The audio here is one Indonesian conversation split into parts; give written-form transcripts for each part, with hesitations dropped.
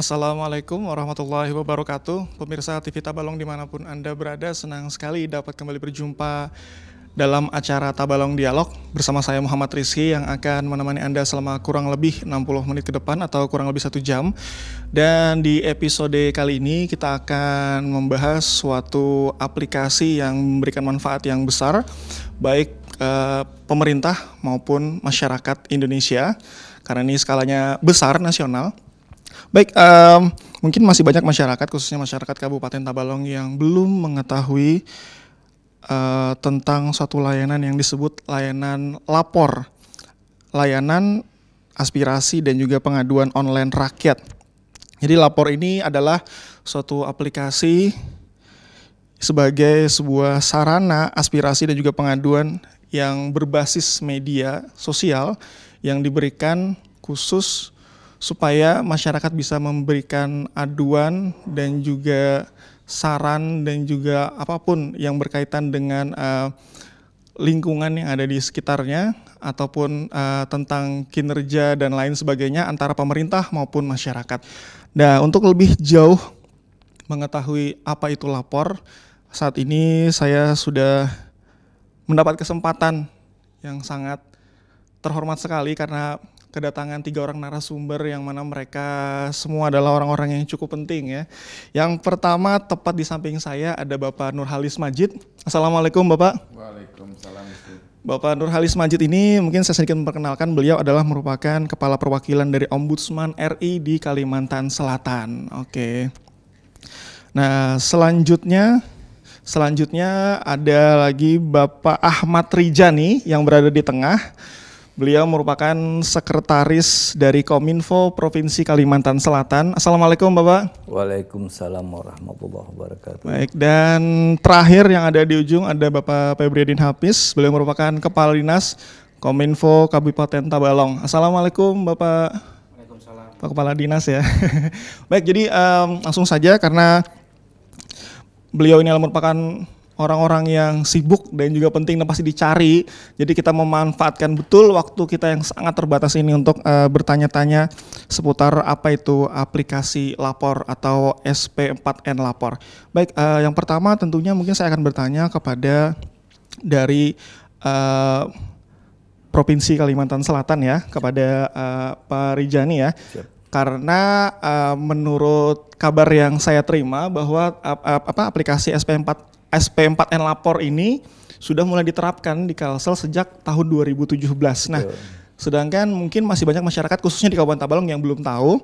Assalamualaikum warahmatullahi wabarakatuh. Pemirsa TV Tabalong dimanapun Anda berada, senang sekali dapat kembali berjumpa dalam acara Tabalong Dialog bersama saya Muhammad Rizky yang akan menemani Anda selama kurang lebih 60 menit ke depan atau kurang lebih 1 jam. Dan di episode kali ini kita akan membahas suatu aplikasi yang memberikan manfaat yang besar baik pemerintah maupun masyarakat Indonesia karena ini skalanya besar nasional. Baik, mungkin masih banyak masyarakat, khususnya masyarakat Kabupaten Tabalong yang belum mengetahui tentang suatu layanan yang disebut layanan lapor, layanan aspirasi dan juga pengaduan online rakyat. Jadi lapor ini adalah suatu aplikasi sebagai sebuah sarana aspirasi dan juga pengaduan yang berbasis media sosial yang diberikan khusus supaya masyarakat bisa memberikan aduan dan juga saran dan juga apapun yang berkaitan dengan lingkungan yang ada di sekitarnya ataupun tentang kinerja dan lain sebagainya antara pemerintah maupun masyarakat. Nah, untuk lebih jauh mengetahui apa itu lapor, saat ini saya sudah mendapat kesempatan yang sangat terhormat sekali karena kedatangan 3 orang narasumber yang mana mereka semua adalah orang-orang yang cukup penting ya. Yang pertama tepat di samping saya ada Bapak Nurhalis Majid. Assalamualaikum Bapak. Waalaikumsalam. Bapak Nurhalis Majid ini mungkin saya sedikit memperkenalkan, beliau adalah merupakan Kepala Perwakilan dari Ombudsman RI di Kalimantan Selatan. Oke. Nah selanjutnya ada lagi Bapak Ahmad Rijani yang berada di tengah. Beliau merupakan sekretaris dari Kominfo Provinsi Kalimantan Selatan. Assalamualaikum Bapak. Waalaikumsalam warahmatullahi wabarakatuh. Baik, dan terakhir yang ada di ujung ada Bapak Febriadin Hafiz. Beliau merupakan Kepala Dinas Kominfo Kabupaten Tabalong. Assalamualaikum Bapak. Waalaikumsalam. Pak Kepala Dinas ya. Baik, jadi langsung saja karena beliau ini merupakan orang-orang yang sibuk dan juga penting dan pasti dicari. Jadi kita memanfaatkan betul waktu kita yang sangat terbatas ini untuk bertanya-tanya seputar apa itu aplikasi lapor atau SP4N lapor. Baik, yang pertama tentunya mungkin saya akan bertanya kepada dari Provinsi Kalimantan Selatan ya, kepada Pak Rijani ya. Siap. Karena menurut kabar yang saya terima bahwa aplikasi SP4N lapor ini sudah mulai diterapkan di Kalsel sejak tahun 2017. Nah, sedangkan mungkin masih banyak masyarakat khususnya di Kabupaten Tabalong yang belum tahu.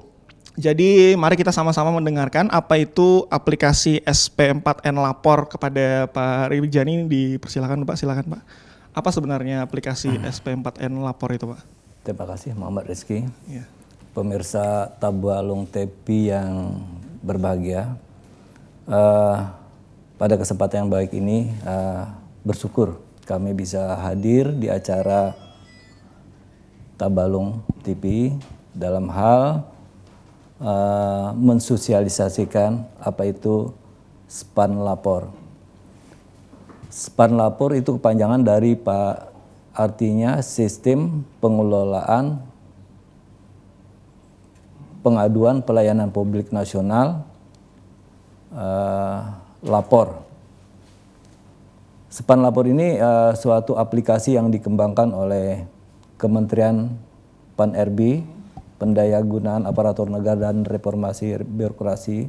Jadi mari kita sama-sama mendengarkan apa itu aplikasi SP4N lapor kepada Pak Rijani. Dipersilakan Pak, silakan Pak. Apa sebenarnya aplikasi SP4N lapor itu Pak? Terima kasih Muhammad Rizky. Ya. Pemirsa Tabalong TV yang berbahagia. Pada kesempatan yang baik ini bersyukur kami bisa hadir di acara Tabalong TV dalam hal mensosialisasikan apa itu SPAN lapor. SPAN lapor itu kepanjangan dari artinya Sistem Pengelolaan Pengaduan Pelayanan Publik Nasional lapor. SPAN lapor ini suatu aplikasi yang dikembangkan oleh Kementerian PAN-RB, Pendayagunaan Aparatur Negara dan Reformasi Birokrasi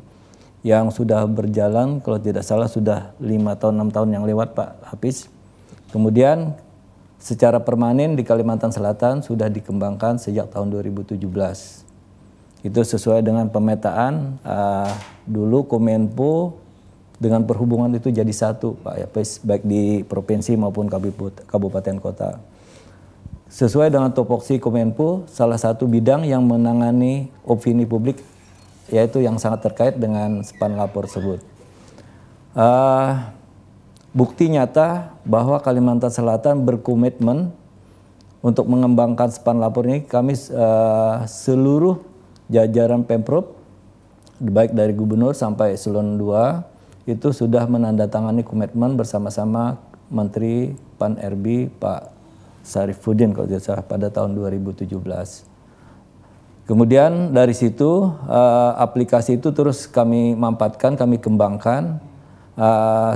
yang sudah berjalan kalau tidak salah sudah 5 tahun 6 tahun yang lewat Pak Hafiz. Kemudian secara permanen di Kalimantan Selatan sudah dikembangkan sejak tahun 2017. Itu sesuai dengan pemetaan dulu Kominfo dengan perhubungan itu jadi satu Pak ya, baik di provinsi maupun kabupaten kota. Sesuai dengan topoksi Kominfo, salah satu bidang yang menangani opini publik yaitu yang sangat terkait dengan SPAN lapor tersebut. Bukti nyata bahwa Kalimantan Selatan berkomitmen untuk mengembangkan SPAN lapor ini, kami seluruh jajaran Pemprov baik dari gubernur sampai eselon 2 itu sudah menandatangani komitmen bersama-sama Menteri PAN-RB Pak Syarifudin kalau tidak salah pada tahun 2017. Kemudian dari situ aplikasi itu terus kami mampatkan, kami kembangkan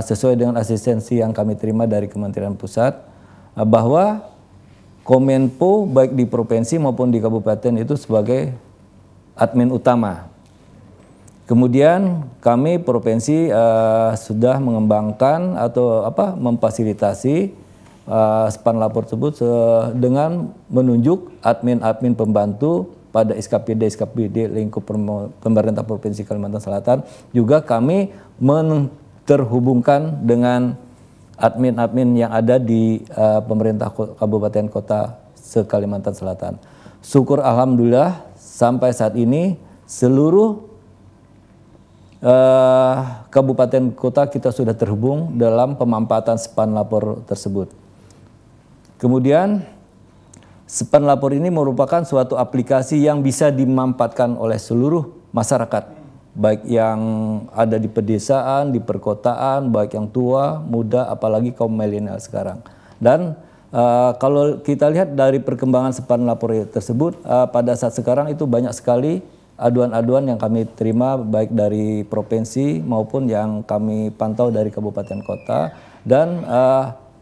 sesuai dengan asistensi yang kami terima dari Kementerian Pusat bahwa Kominfo baik di provinsi maupun di kabupaten itu sebagai admin utama. Kemudian kami provinsi sudah mengembangkan atau memfasilitasi span lapor tersebut dengan menunjuk admin-admin pembantu pada SKPD lingkup pemerintah Provinsi Kalimantan Selatan. Juga kami terhubungkan dengan admin-admin yang ada di pemerintah kabupaten kota se-Kalimantan Selatan. Syukur alhamdulillah sampai saat ini seluruh kabupaten kota kita sudah terhubung dalam pemampatan span lapor tersebut. Kemudian span lapor ini merupakan suatu aplikasi yang bisa dimanfaatkan oleh seluruh masyarakat, baik yang ada di pedesaan, di perkotaan, baik yang tua, muda, apalagi kaum milenial sekarang. Dan kalau kita lihat dari perkembangan span lapor tersebut, pada saat sekarang itu banyak sekali aduan-aduan yang kami terima baik dari provinsi maupun yang kami pantau dari kabupaten kota, dan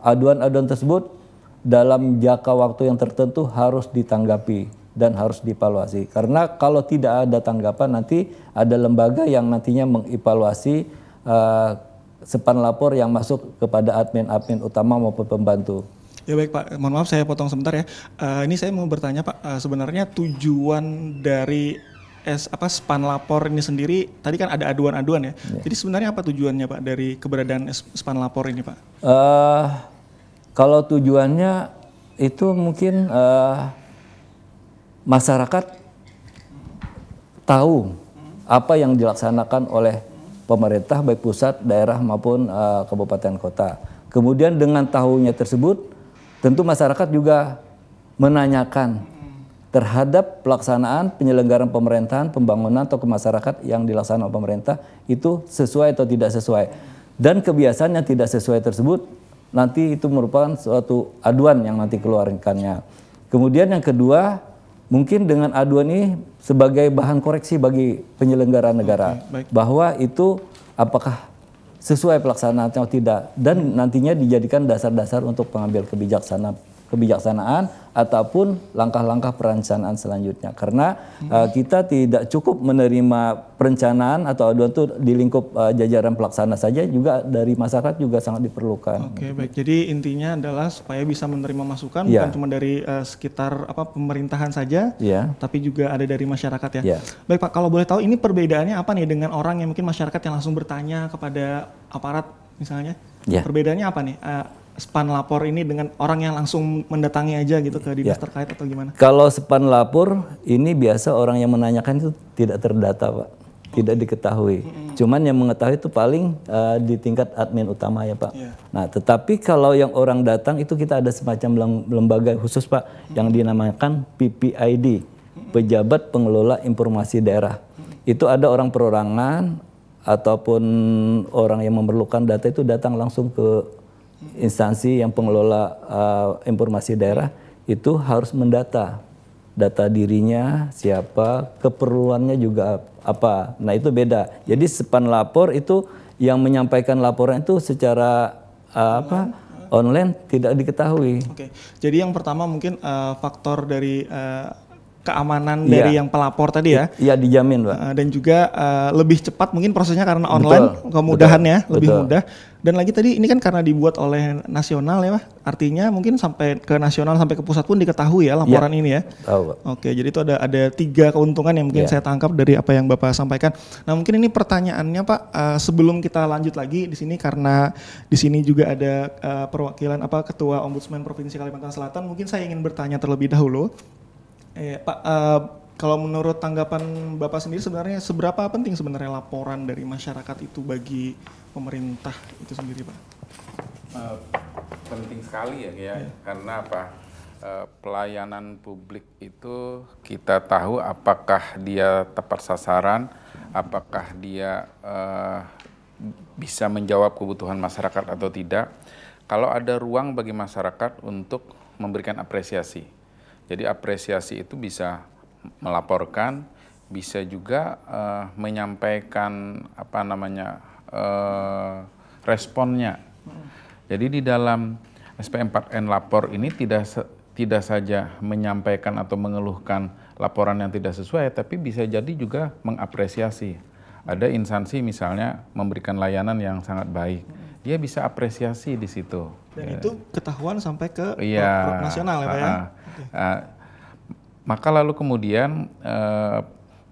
aduan-aduan tersebut dalam jangka waktu yang tertentu harus ditanggapi dan harus dievaluasi. Karena kalau tidak ada tanggapan nanti ada lembaga yang nantinya mengevaluasi span lapor yang masuk kepada admin-admin utama maupun pembantu. Ya baik Pak, mohon maaf saya potong sebentar ya. Ini saya mau bertanya Pak, sebenarnya tujuan dari span lapor ini sendiri, tadi kan ada aduan-aduan ya. Jadi sebenarnya apa tujuannya Pak dari keberadaan span lapor ini Pak? Kalau tujuannya itu mungkin masyarakat tahu apa yang dilaksanakan oleh pemerintah baik pusat, daerah maupun kabupaten kota. Kemudian dengan tahunya tersebut tentu masyarakat juga menanyakan terhadap pelaksanaan penyelenggaraan pemerintahan, pembangunan atau masyarakat yang dilaksanakan pemerintah itu sesuai atau tidak sesuai. Dan kebiasaan yang tidak sesuai tersebut nanti itu merupakan suatu aduan yang nanti keluarkannya. Kemudian yang kedua, mungkin dengan aduan ini sebagai bahan koreksi bagi penyelenggara negara, bahwa itu apakah sesuai pelaksanaan atau tidak, dan nantinya dijadikan dasar-dasar untuk pengambil kebijaksanaan ataupun langkah-langkah perencanaan selanjutnya. Karena kita tidak cukup menerima perencanaan atau aduan itu di lingkup jajaran pelaksana saja, juga dari masyarakat juga sangat diperlukan. Oke, baik. Jadi intinya adalah supaya bisa menerima masukan bukan cuma dari sekitar pemerintahan saja, tapi juga ada dari masyarakat ya. Baik Pak, kalau boleh tahu ini perbedaannya apa nih dengan orang yang mungkin masyarakat yang langsung bertanya kepada aparat misalnya? Perbedaannya apa nih? Span lapor ini dengan orang yang langsung mendatangi aja gitu ke dinas terkait atau gimana? Kalau span lapor ini biasa orang yang menanyakan itu tidak terdata Pak, tidak diketahui. Cuman yang mengetahui itu paling di tingkat admin utama ya Pak. Nah tetapi kalau yang orang datang itu kita ada semacam lembaga khusus Pak yang dinamakan PPID, Pejabat Pengelola Informasi Daerah. Itu ada orang perorangan ataupun orang yang memerlukan data itu datang langsung ke instansi yang pengelola informasi daerah, itu harus mendata data dirinya, siapa, keperluannya juga apa. Nah itu beda. Jadi span lapor itu yang menyampaikan laporan itu secara online tidak diketahui. Oke. Jadi yang pertama mungkin faktor dari keamanan dari yang pelapor tadi ya. Iya dijamin Pak. Dan juga lebih cepat mungkin prosesnya karena online, kemudahannya lebih mudah. Dan lagi tadi ini kan karena dibuat oleh nasional ya Pak. Artinya mungkin sampai ke nasional sampai ke pusat pun diketahui ya laporan ini ya. Tahu Pak. Oke, jadi itu ada 3 keuntungan yang mungkin saya tangkap dari apa yang Bapak sampaikan. Nah, mungkin ini pertanyaannya Pak, sebelum kita lanjut lagi di sini karena di sini juga ada perwakilan Ketua Ombudsman Provinsi Kalimantan Selatan, mungkin saya ingin bertanya terlebih dahulu. Pak, kalau menurut tanggapan Bapak sendiri sebenarnya seberapa penting sebenarnya laporan dari masyarakat itu bagi pemerintah itu sendiri Pak? Penting sekali ya. Karena pelayanan publik itu kita tahu apakah dia tepat sasaran, apakah dia bisa menjawab kebutuhan masyarakat atau tidak. Kalau ada ruang bagi masyarakat untuk memberikan apresiasi. Jadi apresiasi itu bisa melaporkan, bisa juga menyampaikan responnya. Jadi di dalam SP4N lapor ini tidak saja menyampaikan atau mengeluhkan laporan yang tidak sesuai, tapi bisa jadi juga mengapresiasi. Ada instansi misalnya memberikan layanan yang sangat baik, dia bisa apresiasi di situ. Dan itu ketahuan sampai ke nasional ya Pak ya? Maka lalu kemudian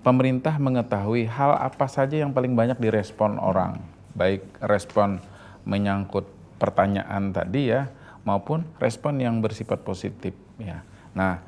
pemerintah mengetahui hal apa saja yang paling banyak direspon orang, baik respon menyangkut pertanyaan tadi ya, maupun respon yang bersifat positif ya. Nah,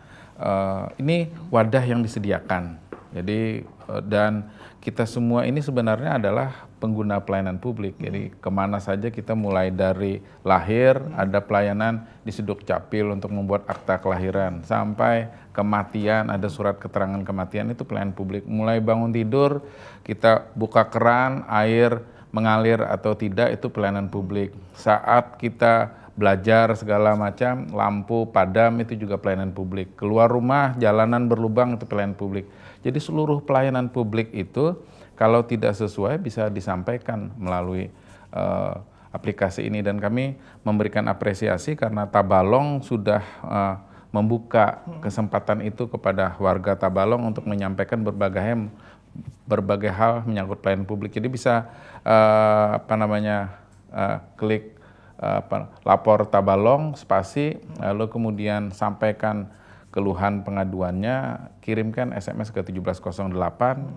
ini wadah yang disediakan. Jadi dan kita semua ini sebenarnya adalah pengguna pelayanan publik. Jadi kemana saja kita mulai dari lahir ada pelayanan di Sudukcapil untuk membuat akta kelahiran, sampai kematian ada surat keterangan kematian, itu pelayanan publik. Mulai bangun tidur kita buka keran, air mengalir atau tidak, itu pelayanan publik. Saat kita belajar segala macam, lampu padam, itu juga pelayanan publik. Keluar rumah, jalanan berlubang, itu pelayanan publik. Jadi seluruh pelayanan publik itu kalau tidak sesuai bisa disampaikan melalui aplikasi ini, dan kami memberikan apresiasi karena Tabalong sudah membuka kesempatan itu kepada warga Tabalong untuk menyampaikan berbagai hal menyangkut pelayanan publik. Jadi bisa klik lapor Tabalong spasi, lalu kemudian sampaikan keluhan pengaduannya, kirimkan SMS ke 1708,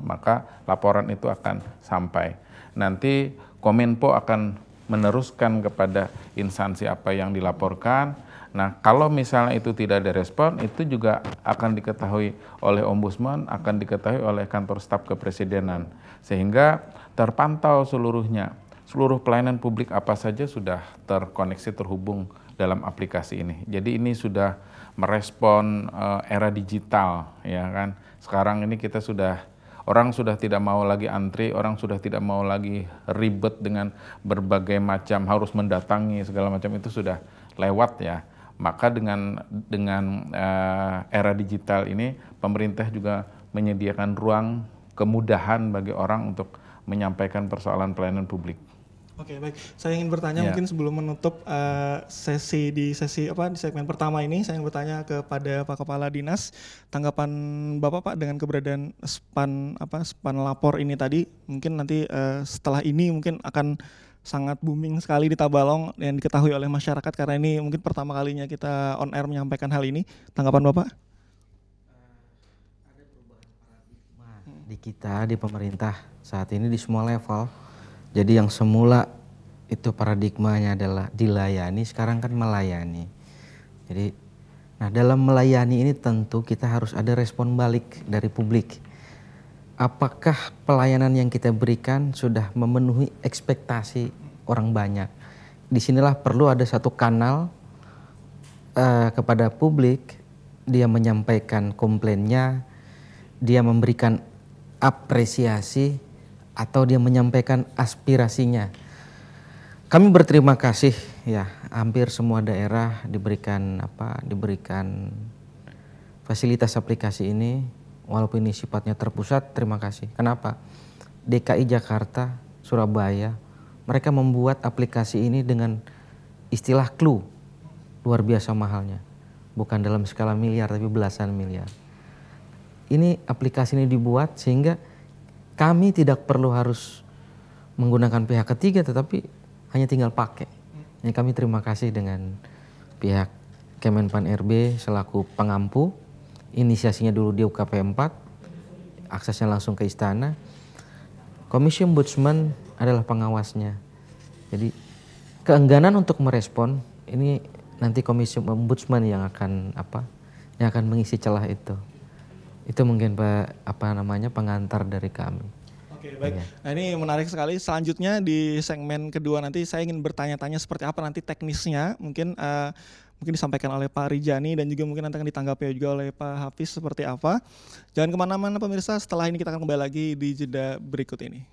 maka laporan itu akan sampai. Nanti Kominfo akan meneruskan kepada instansi apa yang dilaporkan. Nah, kalau misalnya itu tidak ada respon, itu juga akan diketahui oleh Ombudsman, akan diketahui oleh kantor staf kepresidenan, sehingga terpantau seluruhnya. Seluruh pelayanan publik apa saja sudah terkoneksi, terhubung dalam aplikasi ini. Jadi ini sudah merespon era digital, ya kan. Sekarang ini orang sudah tidak mau lagi antri, orang sudah tidak mau lagi ribet dengan berbagai macam harus mendatangi segala macam, itu sudah lewat ya. Maka dengan era digital ini pemerintah juga menyediakan ruang kemudahan bagi orang untuk menyampaikan persoalan pelayanan publik. Oke, baik. Saya ingin bertanya mungkin sebelum menutup di segmen pertama ini, saya ingin bertanya kepada Pak Kepala Dinas, tanggapan Bapak Pak dengan keberadaan span lapor ini tadi. Mungkin nanti setelah ini mungkin akan sangat booming sekali di Tabalong yang diketahui oleh masyarakat, karena ini mungkin pertama kalinya kita on air menyampaikan hal ini. Tanggapan Bapak? Ada perubahan paradigma di kita, di pemerintah saat ini di semua level. Jadi yang semula itu paradigmanya adalah dilayani, sekarang kan melayani. Jadi, dalam melayani ini tentu kita harus ada respon balik dari publik. Apakah pelayanan yang kita berikan sudah memenuhi ekspektasi orang banyak? Disinilah perlu ada satu kanal kepada publik, dia menyampaikan komplainnya, dia memberikan apresiasi, atau dia menyampaikan aspirasinya. Kami berterima kasih ya, hampir semua daerah diberikan fasilitas aplikasi ini, walaupun ini sifatnya terpusat. Terima kasih. Kenapa? DKI Jakarta, Surabaya, mereka membuat aplikasi ini dengan istilah clue, luar biasa mahalnya, bukan dalam skala miliar tapi belasan miliar. Ini aplikasi ini dibuat sehingga kami tidak perlu harus menggunakan pihak ketiga, tetapi hanya tinggal pakai. Jadi kami terima kasih dengan pihak Kemenpan RB selaku pengampu. Inisiasinya dulu di UKP 4, aksesnya langsung ke istana. Komisi Ombudsman adalah pengawasnya. Jadi keengganan untuk merespon ini nanti Komisi Ombudsman yang akan mengisi celah itu. Itu mungkin pengantar dari kami. Oke, baik. Nah, ini menarik sekali. Selanjutnya di segmen kedua nanti saya ingin bertanya-tanya seperti apa nanti teknisnya. Mungkin disampaikan oleh Pak Rijani dan juga mungkin nanti akan ditanggapi juga oleh Pak Hafiz seperti apa. Jangan kemana-mana pemirsa, setelah ini kita akan kembali lagi di jeda berikut ini.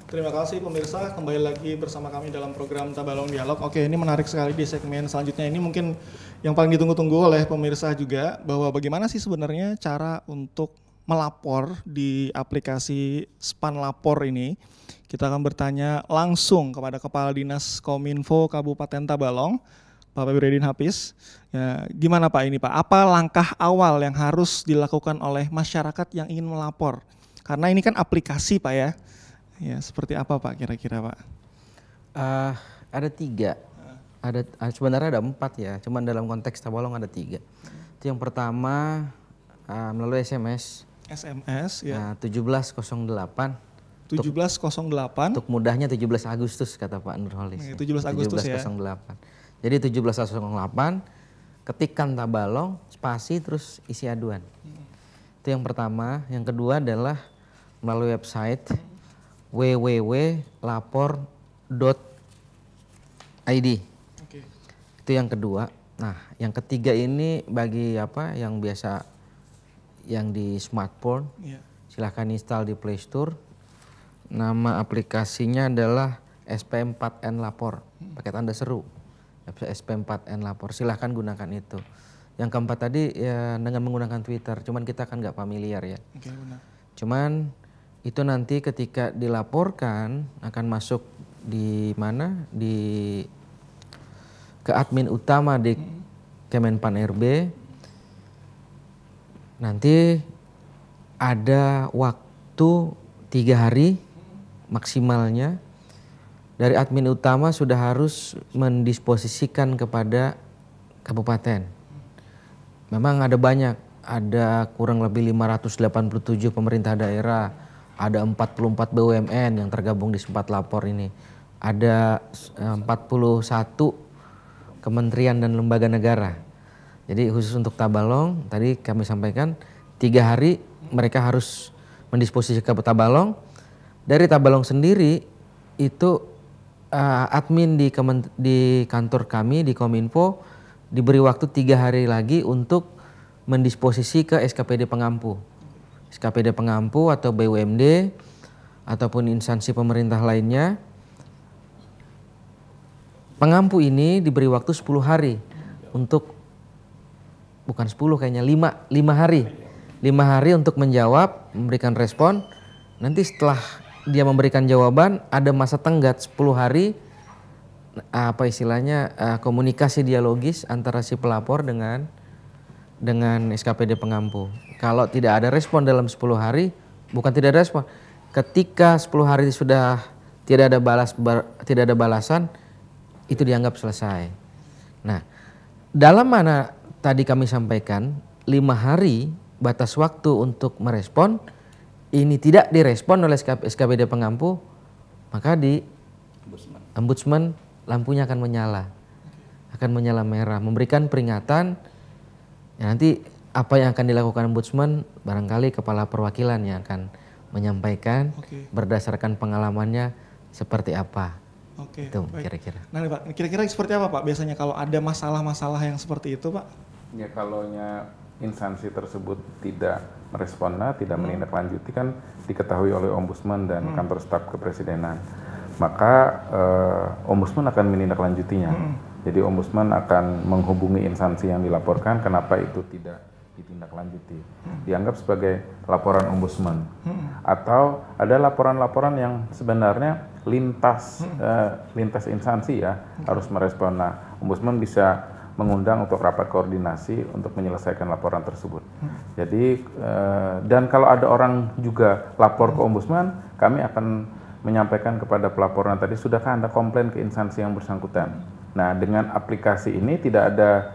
Terima kasih pemirsa, kembali lagi bersama kami dalam program Tabalong Dialog. Oke, ini menarik sekali di segmen selanjutnya. Ini mungkin yang paling ditunggu-tunggu oleh pemirsa juga, bahwa bagaimana sih sebenarnya cara untuk melapor di aplikasi Span Lapor ini. Kita akan bertanya langsung kepada Kepala Dinas Kominfo Kabupaten Tabalong, Pak Febriedin Hafiz. Ya, gimana Pak ini Pak? Apa langkah awal yang harus dilakukan oleh masyarakat yang ingin melapor? Karena ini kan aplikasi Pak ya. Ya, seperti apa Pak kira-kira Pak? Ada 3. Sebenarnya ada 4 ya, cuman dalam konteks Tabalong ada 3. Itu yang pertama melalui SMS. SMS ya. 1708. 1708. Untuk mudahnya 17 Agustus kata Pak Nurholis. 17 Agustus 1708. Jadi 1708 ketikkan Tabalong, spasi terus isi aduan. Itu yang pertama. Yang kedua adalah melalui website www.lapor.id. Itu yang kedua. Nah, yang ketiga ini bagi yang biasa yang di smartphone, silahkan install di Play Store. Nama aplikasinya adalah SP4N Lapor. Pakai tanda seru. SP4N Lapor. Silahkan gunakan itu. Yang keempat tadi ya dengan menggunakan Twitter. Cuman kita kan nggak familiar ya. Benar. Cuman itu nanti ketika dilaporkan akan masuk di mana, ke admin utama di Kemenpan RB. Nanti ada waktu 3 hari maksimalnya. Dari admin utama sudah harus mendisposisikan kepada kabupaten. Memang ada banyak, ada kurang lebih 587 pemerintah daerah. Ada 44 BUMN yang tergabung di Span Lapor ini. Ada 41 kementerian dan lembaga negara. Jadi khusus untuk Tabalong, tadi kami sampaikan 3 hari mereka harus mendisposisikan ke Tabalong. Dari Tabalong sendiri itu admin di kantor kami di Kominfo diberi waktu 3 hari lagi untuk mendisposisi ke SKPD pengampu. SKPD pengampu atau BUMD ataupun instansi pemerintah lainnya. Pengampu ini diberi waktu 10 hari untuk, bukan 10 kayaknya 5 hari. 5 hari untuk menjawab, memberikan respon. Nanti setelah dia memberikan jawaban ada masa tenggat 10 hari komunikasi dialogis antara si pelapor dengan SKPD pengampu. Kalau tidak ada respon dalam 10 hari, bukan tidak ada respon. Ketika 10 hari sudah tidak ada balasan, itu dianggap selesai. Nah, dalam mana tadi kami sampaikan 5 hari batas waktu untuk merespon, ini tidak direspon oleh SKPD pengampu, maka di Ombudsman lampunya akan menyala merah, memberikan peringatan. Ya, nanti apa yang akan dilakukan Ombudsman, barangkali kepala perwakilan yang akan menyampaikan berdasarkan pengalamannya seperti apa. Itu kira-kira. Nah Pak, kira-kira seperti apa Pak biasanya kalau ada masalah-masalah yang seperti itu Pak? Ya kalau instansi tersebut tidak meresponna, tidak menindaklanjuti kan diketahui oleh Ombudsman dan kantor staf kepresidenan. Maka Ombudsman akan menindaklanjutinya. Jadi Ombudsman akan menghubungi instansi yang dilaporkan kenapa itu tidak ditindaklanjuti. Dianggap sebagai laporan Ombudsman. Atau ada laporan-laporan yang sebenarnya lintas instansi ya harus merespon. Nah, Ombudsman bisa mengundang untuk rapat koordinasi untuk menyelesaikan laporan tersebut. Jadi dan kalau ada orang juga lapor ke Ombudsman, kami akan menyampaikan kepada pelaporan tadi, sudahkah Anda komplain ke instansi yang bersangkutan? Nah, dengan aplikasi ini tidak ada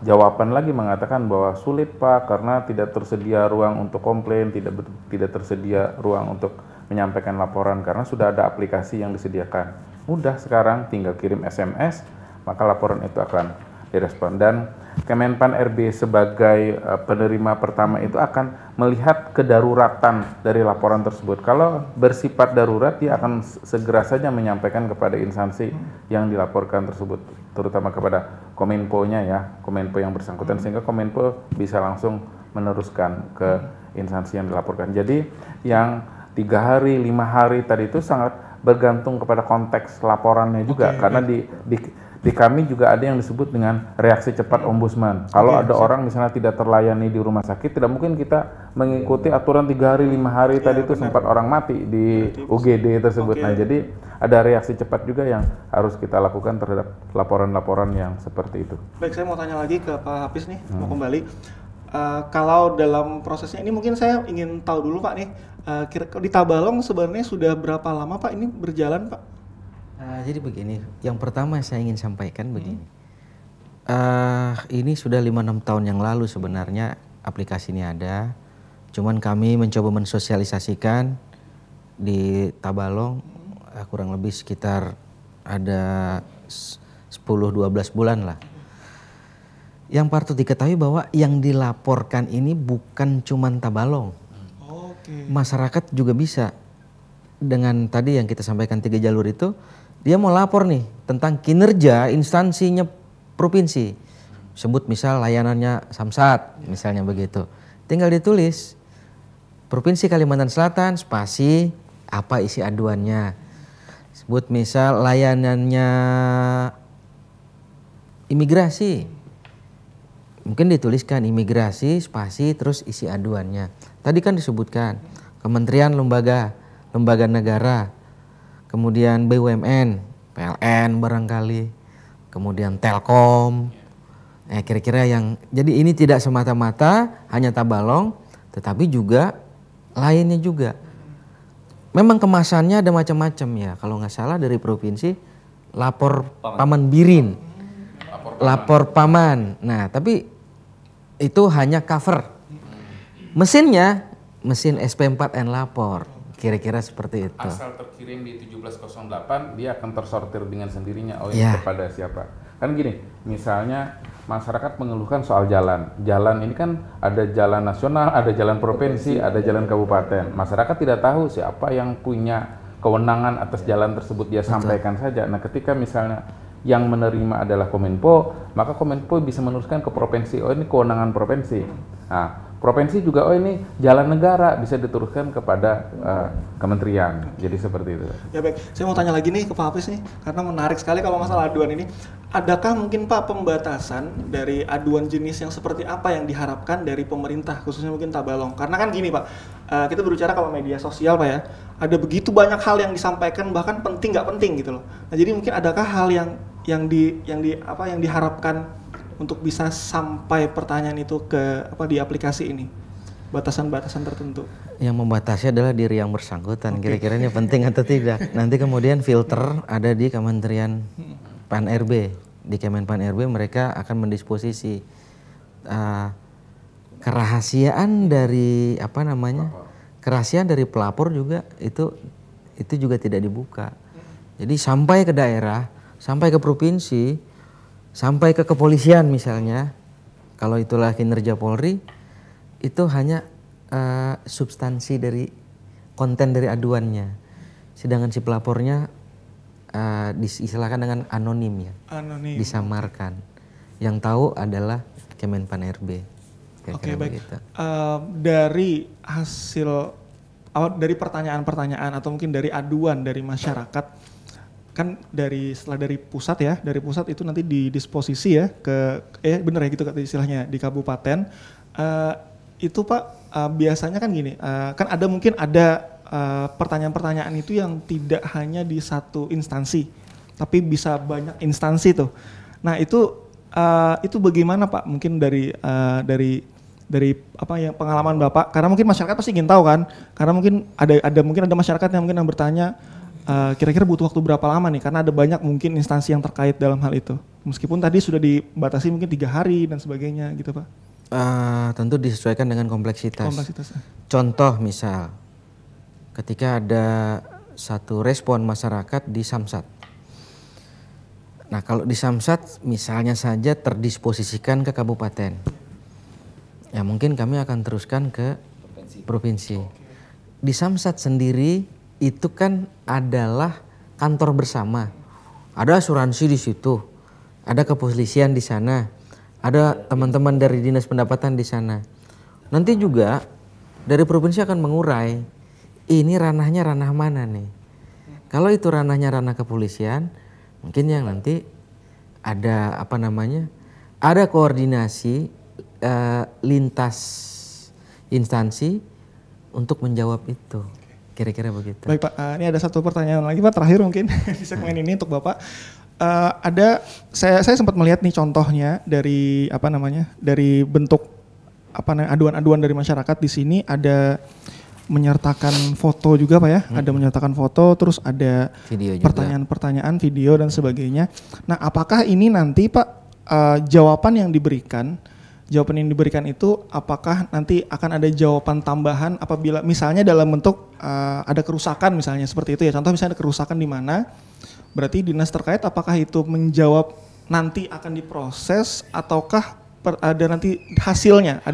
jawaban lagi mengatakan bahwa sulit Pak karena tidak tersedia ruang untuk komplain, tidak tersedia ruang untuk menyampaikan laporan karena sudah ada aplikasi yang disediakan. Mudah sekarang, tinggal kirim SMS, maka laporan itu akan direspon. Dan Kemenpan RB sebagai penerima pertama itu akan melihat kedaruratan dari laporan tersebut. Kalau bersifat darurat, dia akan segera saja menyampaikan kepada instansi yang dilaporkan tersebut, terutama kepada Kominfo-nya ya, Kominfo yang bersangkutan, sehingga Kominfo bisa langsung meneruskan ke instansi yang dilaporkan. Jadi yang 3 hari, 5 hari tadi itu sangat bergantung kepada konteks laporannya juga. Karena di kami juga ada yang disebut dengan reaksi cepat ombudsman. Kalau ada orang misalnya tidak terlayani di rumah sakit, tidak mungkin kita mengikuti aturan 3 hari, 5 hari tadi itu sempat orang mati di UGD tersebut. Nah, jadi ada reaksi cepat juga yang harus kita lakukan terhadap laporan-laporan yang seperti itu. Baik, saya mau tanya lagi ke Pak Hafiz nih, mau kembali. Kalau dalam prosesnya ini mungkin saya ingin tahu dulu Pak nih, di Tabalong sebenarnya sudah berapa lama Pak ini berjalan Pak? Jadi begini, yang pertama saya ingin sampaikan begini. Ini sudah 5-6 tahun yang lalu sebenarnya aplikasi ini ada. Cuman kami mencoba mensosialisasikan di Tabalong kurang lebih sekitar ada 10-12 bulan lah. Yang patut diketahui bahwa yang dilaporkan ini bukan cuman Tabalong. Masyarakat juga bisa. Dengan tadi yang kita sampaikan 3 jalur itu, dia mau lapor nih tentang kinerja instansinya provinsi. Sebut misal layanannya Samsat, misalnya begitu. Tinggal ditulis Provinsi Kalimantan Selatan, spasi, apa isi aduannya. Sebut misal layanannya imigrasi. Mungkin dituliskan imigrasi, spasi, terus isi aduannya. Tadi kan disebutkan kementerian, lembaga negara, kemudian BUMN, PLN barangkali, kemudian Telkom. Kira-kira yang, jadi ini tidak semata-mata hanya Tabalong, tetapi juga lainnya juga. Memang kemasannya ada macam-macam ya. Kalau nggak salah dari provinsi lapor Paman Birin, lapor Paman. Nah, tapi itu hanya cover. Mesinnya, mesin SP4N lapor. Kira-kira seperti itu. Asal terkirim di 1708, dia akan tersortir dengan sendirinya. Oh, ini kepada siapa? Kan gini, misalnya masyarakat mengeluhkan soal jalan. Jalan ini kan ada jalan nasional, ada jalan provinsi, ada jalan kabupaten. Masyarakat tidak tahu siapa yang punya kewenangan atas jalan tersebut, dia sampaikan saja. Nah, ketika misalnya yang menerima adalah Kominfo, maka Kominfo bisa meneruskan ke provinsi. Oh, ini kewenangan provinsi. Nah, provinsi juga, oh ini jalan negara, bisa diteruskan kepada kementerian. Jadi seperti itu. Ya baik, saya mau tanya lagi nih ke Pak Hafiz nih, karena menarik sekali kalau masalah aduan ini. Adakah mungkin Pak pembatasan dari aduan jenis yang seperti apa yang diharapkan dari pemerintah, khususnya mungkin Tabalong? Karena kan gini Pak, kita berbicara kalau media sosial Pak ya, ada begitu banyak hal yang disampaikan, bahkan penting nggak penting gitu loh. Nah, jadi mungkin adakah hal yang diharapkan untuk bisa sampai pertanyaan itu ke di aplikasi ini, batasan-batasan tertentu? Yang membatasi adalah diri yang bersangkutan. Kira-kira ini penting atau tidak. Nanti kemudian filter ada di Kementerian Pan-RB, di Kemenpan RB mereka akan mendisposisi kerahasiaan dari kerahasiaan dari pelapor juga itu juga tidak dibuka. Jadi sampai ke daerah, sampai ke provinsi, sampai ke kepolisian misalnya, kalau itulah kinerja Polri, itu hanya substansi dari konten dari aduannya. Sedangkan si pelapornya diistilahkan dengan anonim ya, disamarkan. Yang tahu adalah Kemenpan RB. Oke, baik. Dari hasil, dari pertanyaan-pertanyaan atau mungkin dari aduan dari masyarakat, kan setelah dari pusat ya, dari pusat itu nanti didisposisi ya ke bener ya gitu kata istilahnya di kabupaten. Itu Pak biasanya kan gini, kan ada pertanyaan-pertanyaan itu yang tidak hanya di satu instansi, tapi bisa banyak instansi tuh. Nah itu bagaimana Pak? Mungkin dari apa yang pengalaman Bapak, karena mungkin masyarakat pasti ingin tahu kan, karena mungkin ada masyarakat yang mungkin bertanya, kira-kira butuh waktu berapa lama nih? Karena ada banyak mungkin instansi yang terkait dalam hal itu. Meskipun tadi sudah dibatasi mungkin 3 hari dan sebagainya gitu Pak. Tentu disesuaikan dengan kompleksitas. Contoh misal, ketika ada satu respon masyarakat di Samsat. Nah kalau di Samsat misalnya saja terdisposisikan ke kabupaten. Ya mungkin kami akan teruskan ke provinsi. Di Samsat sendiri itu kan adalah kantor bersama. Ada asuransi di situ, ada kepolisian di sana, ada teman-teman dari dinas pendapatan di sana. Nanti juga dari provinsi akan mengurai ini ranahnya ranah mana nih. Kalau itu ranahnya ranah kepolisian, mungkin yang nanti ada ada koordinasi lintas instansi untuk menjawab itu. Kira-kira begitu. Baik Pak, ini ada satu pertanyaan lagi Pak, terakhir mungkin di segmen ini untuk Bapak. Saya sempat melihat nih contohnya dari dari bentuk aduan-aduan dari masyarakat di sini ada menyertakan foto juga Pak ya, ada menyertakan foto, terus ada pertanyaan-pertanyaan, video dan sebagainya. Nah, apakah ini nanti Pak jawaban yang diberikan itu apakah nanti akan ada jawaban tambahan apabila misalnya dalam bentuk ada kerusakan misalnya seperti itu ya, contoh misalnya ada kerusakan di mana, berarti dinas terkait apakah itu menjawab nanti akan diproses ataukah ada nanti hasilnya,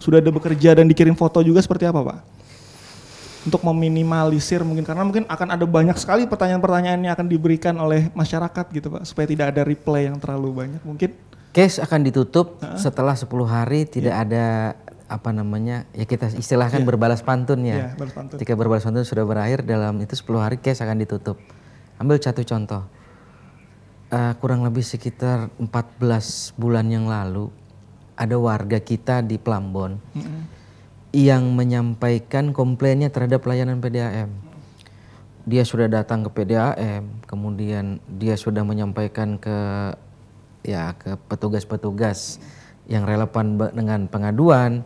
sudah ada bekerja dan dikirim foto juga seperti apa Pak? Untuk meminimalisir mungkin, karena mungkin akan ada banyak sekali pertanyaan-pertanyaan yang akan diberikan oleh masyarakat gitu Pak, supaya tidak ada replay yang terlalu banyak mungkin. Case akan ditutup setelah 10 hari tidak ada ya kita istilahkan berbalas pantun ya. Balas pantun. Jika berbalas pantun sudah berakhir dalam itu 10 hari case akan ditutup. Ambil satu contoh. Kurang lebih sekitar 14 bulan yang lalu ada warga kita di Plambon yang menyampaikan komplainnya terhadap pelayanan PDAM. Dia sudah datang ke PDAM, kemudian dia sudah menyampaikan ke petugas-petugas yang relevan dengan pengaduan,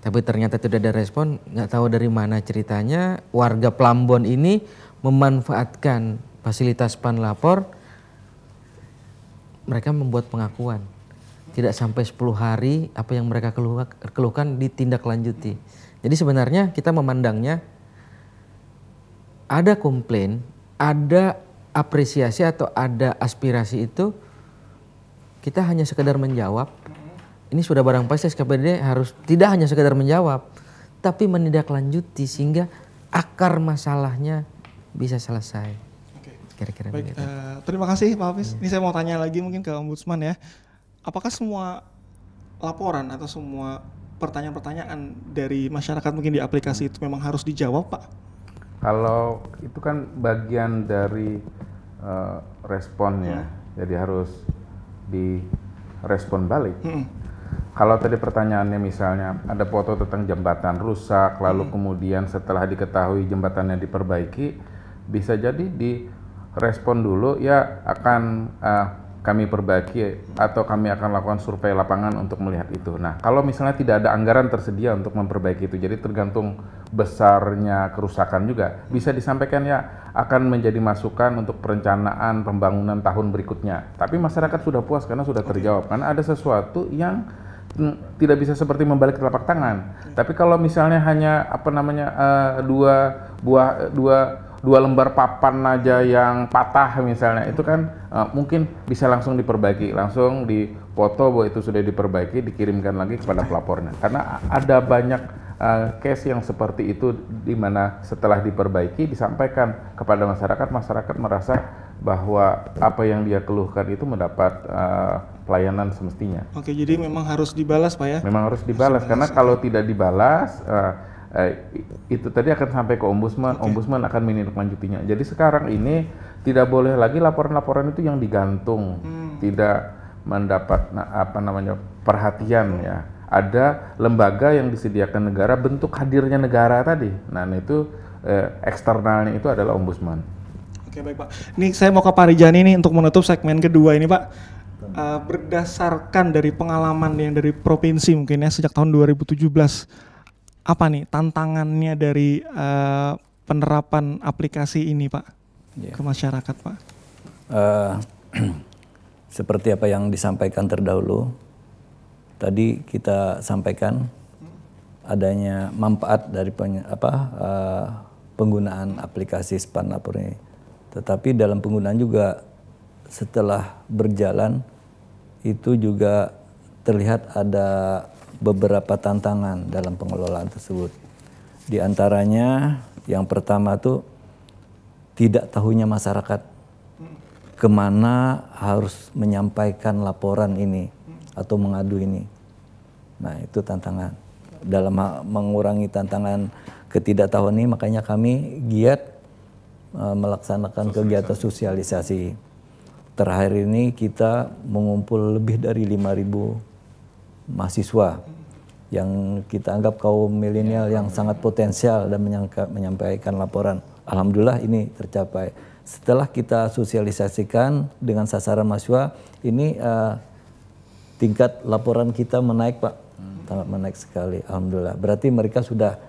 tapi ternyata tidak ada respon. Nggak tahu dari mana ceritanya warga Plambon ini memanfaatkan fasilitas Panlapor, mereka membuat pengakuan. Tidak sampai 10 hari apa yang mereka keluhkan ditindaklanjuti. Jadi sebenarnya kita memandangnya ada komplain, ada apresiasi atau ada aspirasi itu kita hanya sekedar menjawab. Ini sudah barang pasti SKPD harus tidak hanya sekedar menjawab, tapi menindaklanjuti sehingga akar masalahnya bisa selesai. Kira-kira baik, begitu. Terima kasih Pak Hafiz. Ini saya mau tanya lagi mungkin ke Ombudsman ya. Apakah semua laporan atau semua pertanyaan-pertanyaan dari masyarakat mungkin di aplikasi itu memang harus dijawab Pak? Kalau itu kan bagian dari responnya, jadi harus direspon balik. Kalau tadi pertanyaannya misalnya ada foto tentang jembatan rusak, lalu kemudian setelah diketahui jembatannya diperbaiki, bisa jadi direspon dulu ya akan kami perbaiki atau kami akan lakukan survei lapangan untuk melihat itu. Nah, kalau misalnya tidak ada anggaran tersedia untuk memperbaiki itu, jadi tergantung besarnya kerusakan juga, bisa disampaikan ya akan menjadi masukan untuk perencanaan pembangunan tahun berikutnya. Tapi masyarakat sudah puas karena sudah terjawab, karena ada sesuatu yang tidak bisa seperti membalik telapak tangan. Tapi kalau misalnya hanya dua lembar papan aja yang patah misalnya, itu kan mungkin bisa langsung diperbaiki, langsung dipoto bahwa itu sudah diperbaiki, dikirimkan lagi kepada pelapornya. Karena ada banyak case yang seperti itu di mana setelah diperbaiki disampaikan kepada masyarakat, masyarakat merasa bahwa apa yang dia keluhkan itu mendapat pelayanan semestinya. Oke, jadi memang harus dibalas Pak ya? Memang harus dibalas, karena kalau tidak dibalas itu tadi akan sampai ke ombudsman, ombudsman akan menindaklanjutinya. Jadi sekarang ini tidak boleh lagi laporan-laporan itu yang digantung, tidak mendapat perhatian ya. Ada lembaga yang disediakan negara, bentuk hadirnya negara tadi. Nah itu eksternalnya itu adalah ombudsman. Oke baik Pak. Ini saya mau ke Pak Rijani nih untuk menutup segmen kedua ini Pak. Berdasarkan dari pengalaman yang dari provinsi mungkin ya sejak tahun 2017. Apa nih tantangannya dari penerapan aplikasi ini Pak ke masyarakat Pak? Seperti apa yang disampaikan terdahulu, tadi kita sampaikan adanya manfaat dari penggunaan aplikasi Panlapor ini. Tetapi dalam penggunaan juga setelah berjalan itu juga terlihat ada beberapa tantangan dalam pengelolaan tersebut. Di antaranya yang pertama tuh tidak tahunya masyarakat kemana harus menyampaikan laporan ini atau mengadu ini. Nah itu tantangan dalam mengurangi tantangan ketidaktahuan ini, makanya kami giat melaksanakan kegiatan sosialisasi. Terakhir ini kita mengumpul lebih dari 5.000 mahasiswa yang kita anggap kaum milenial yang sangat potensial dan menyampaikan laporan. Alhamdulillah ini tercapai. Setelah kita sosialisasikan dengan sasaran mahasiswa, ini tingkat laporan kita menaik, Pak. Sangat menaik sekali, alhamdulillah. Berarti mereka sudah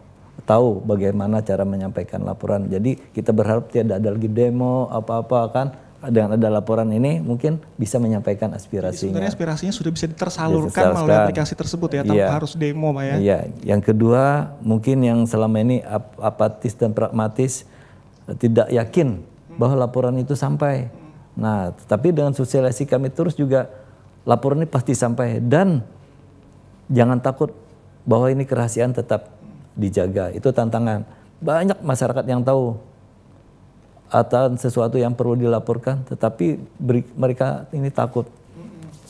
tahu bagaimana cara menyampaikan laporan. Jadi kita berharap tidak ada lagi demo apa-apa kan. Dengan ada laporan ini mungkin bisa menyampaikan aspirasinya. Sebenarnya aspirasinya sudah bisa tersalurkan melalui aplikasi tersebut ya, tanpa harus demo, Pak ya. Iya. Yang kedua, mungkin yang selama ini apatis dan pragmatis tidak yakin bahwa laporan itu sampai. Nah, tapi dengan sosialisasi kami terus juga laporan ini pasti sampai, dan jangan takut bahwa ini kerahasiaan tetap dijaga. Itu tantangan. Banyak masyarakat yang tahu atau sesuatu yang perlu dilaporkan, tetapi mereka ini takut.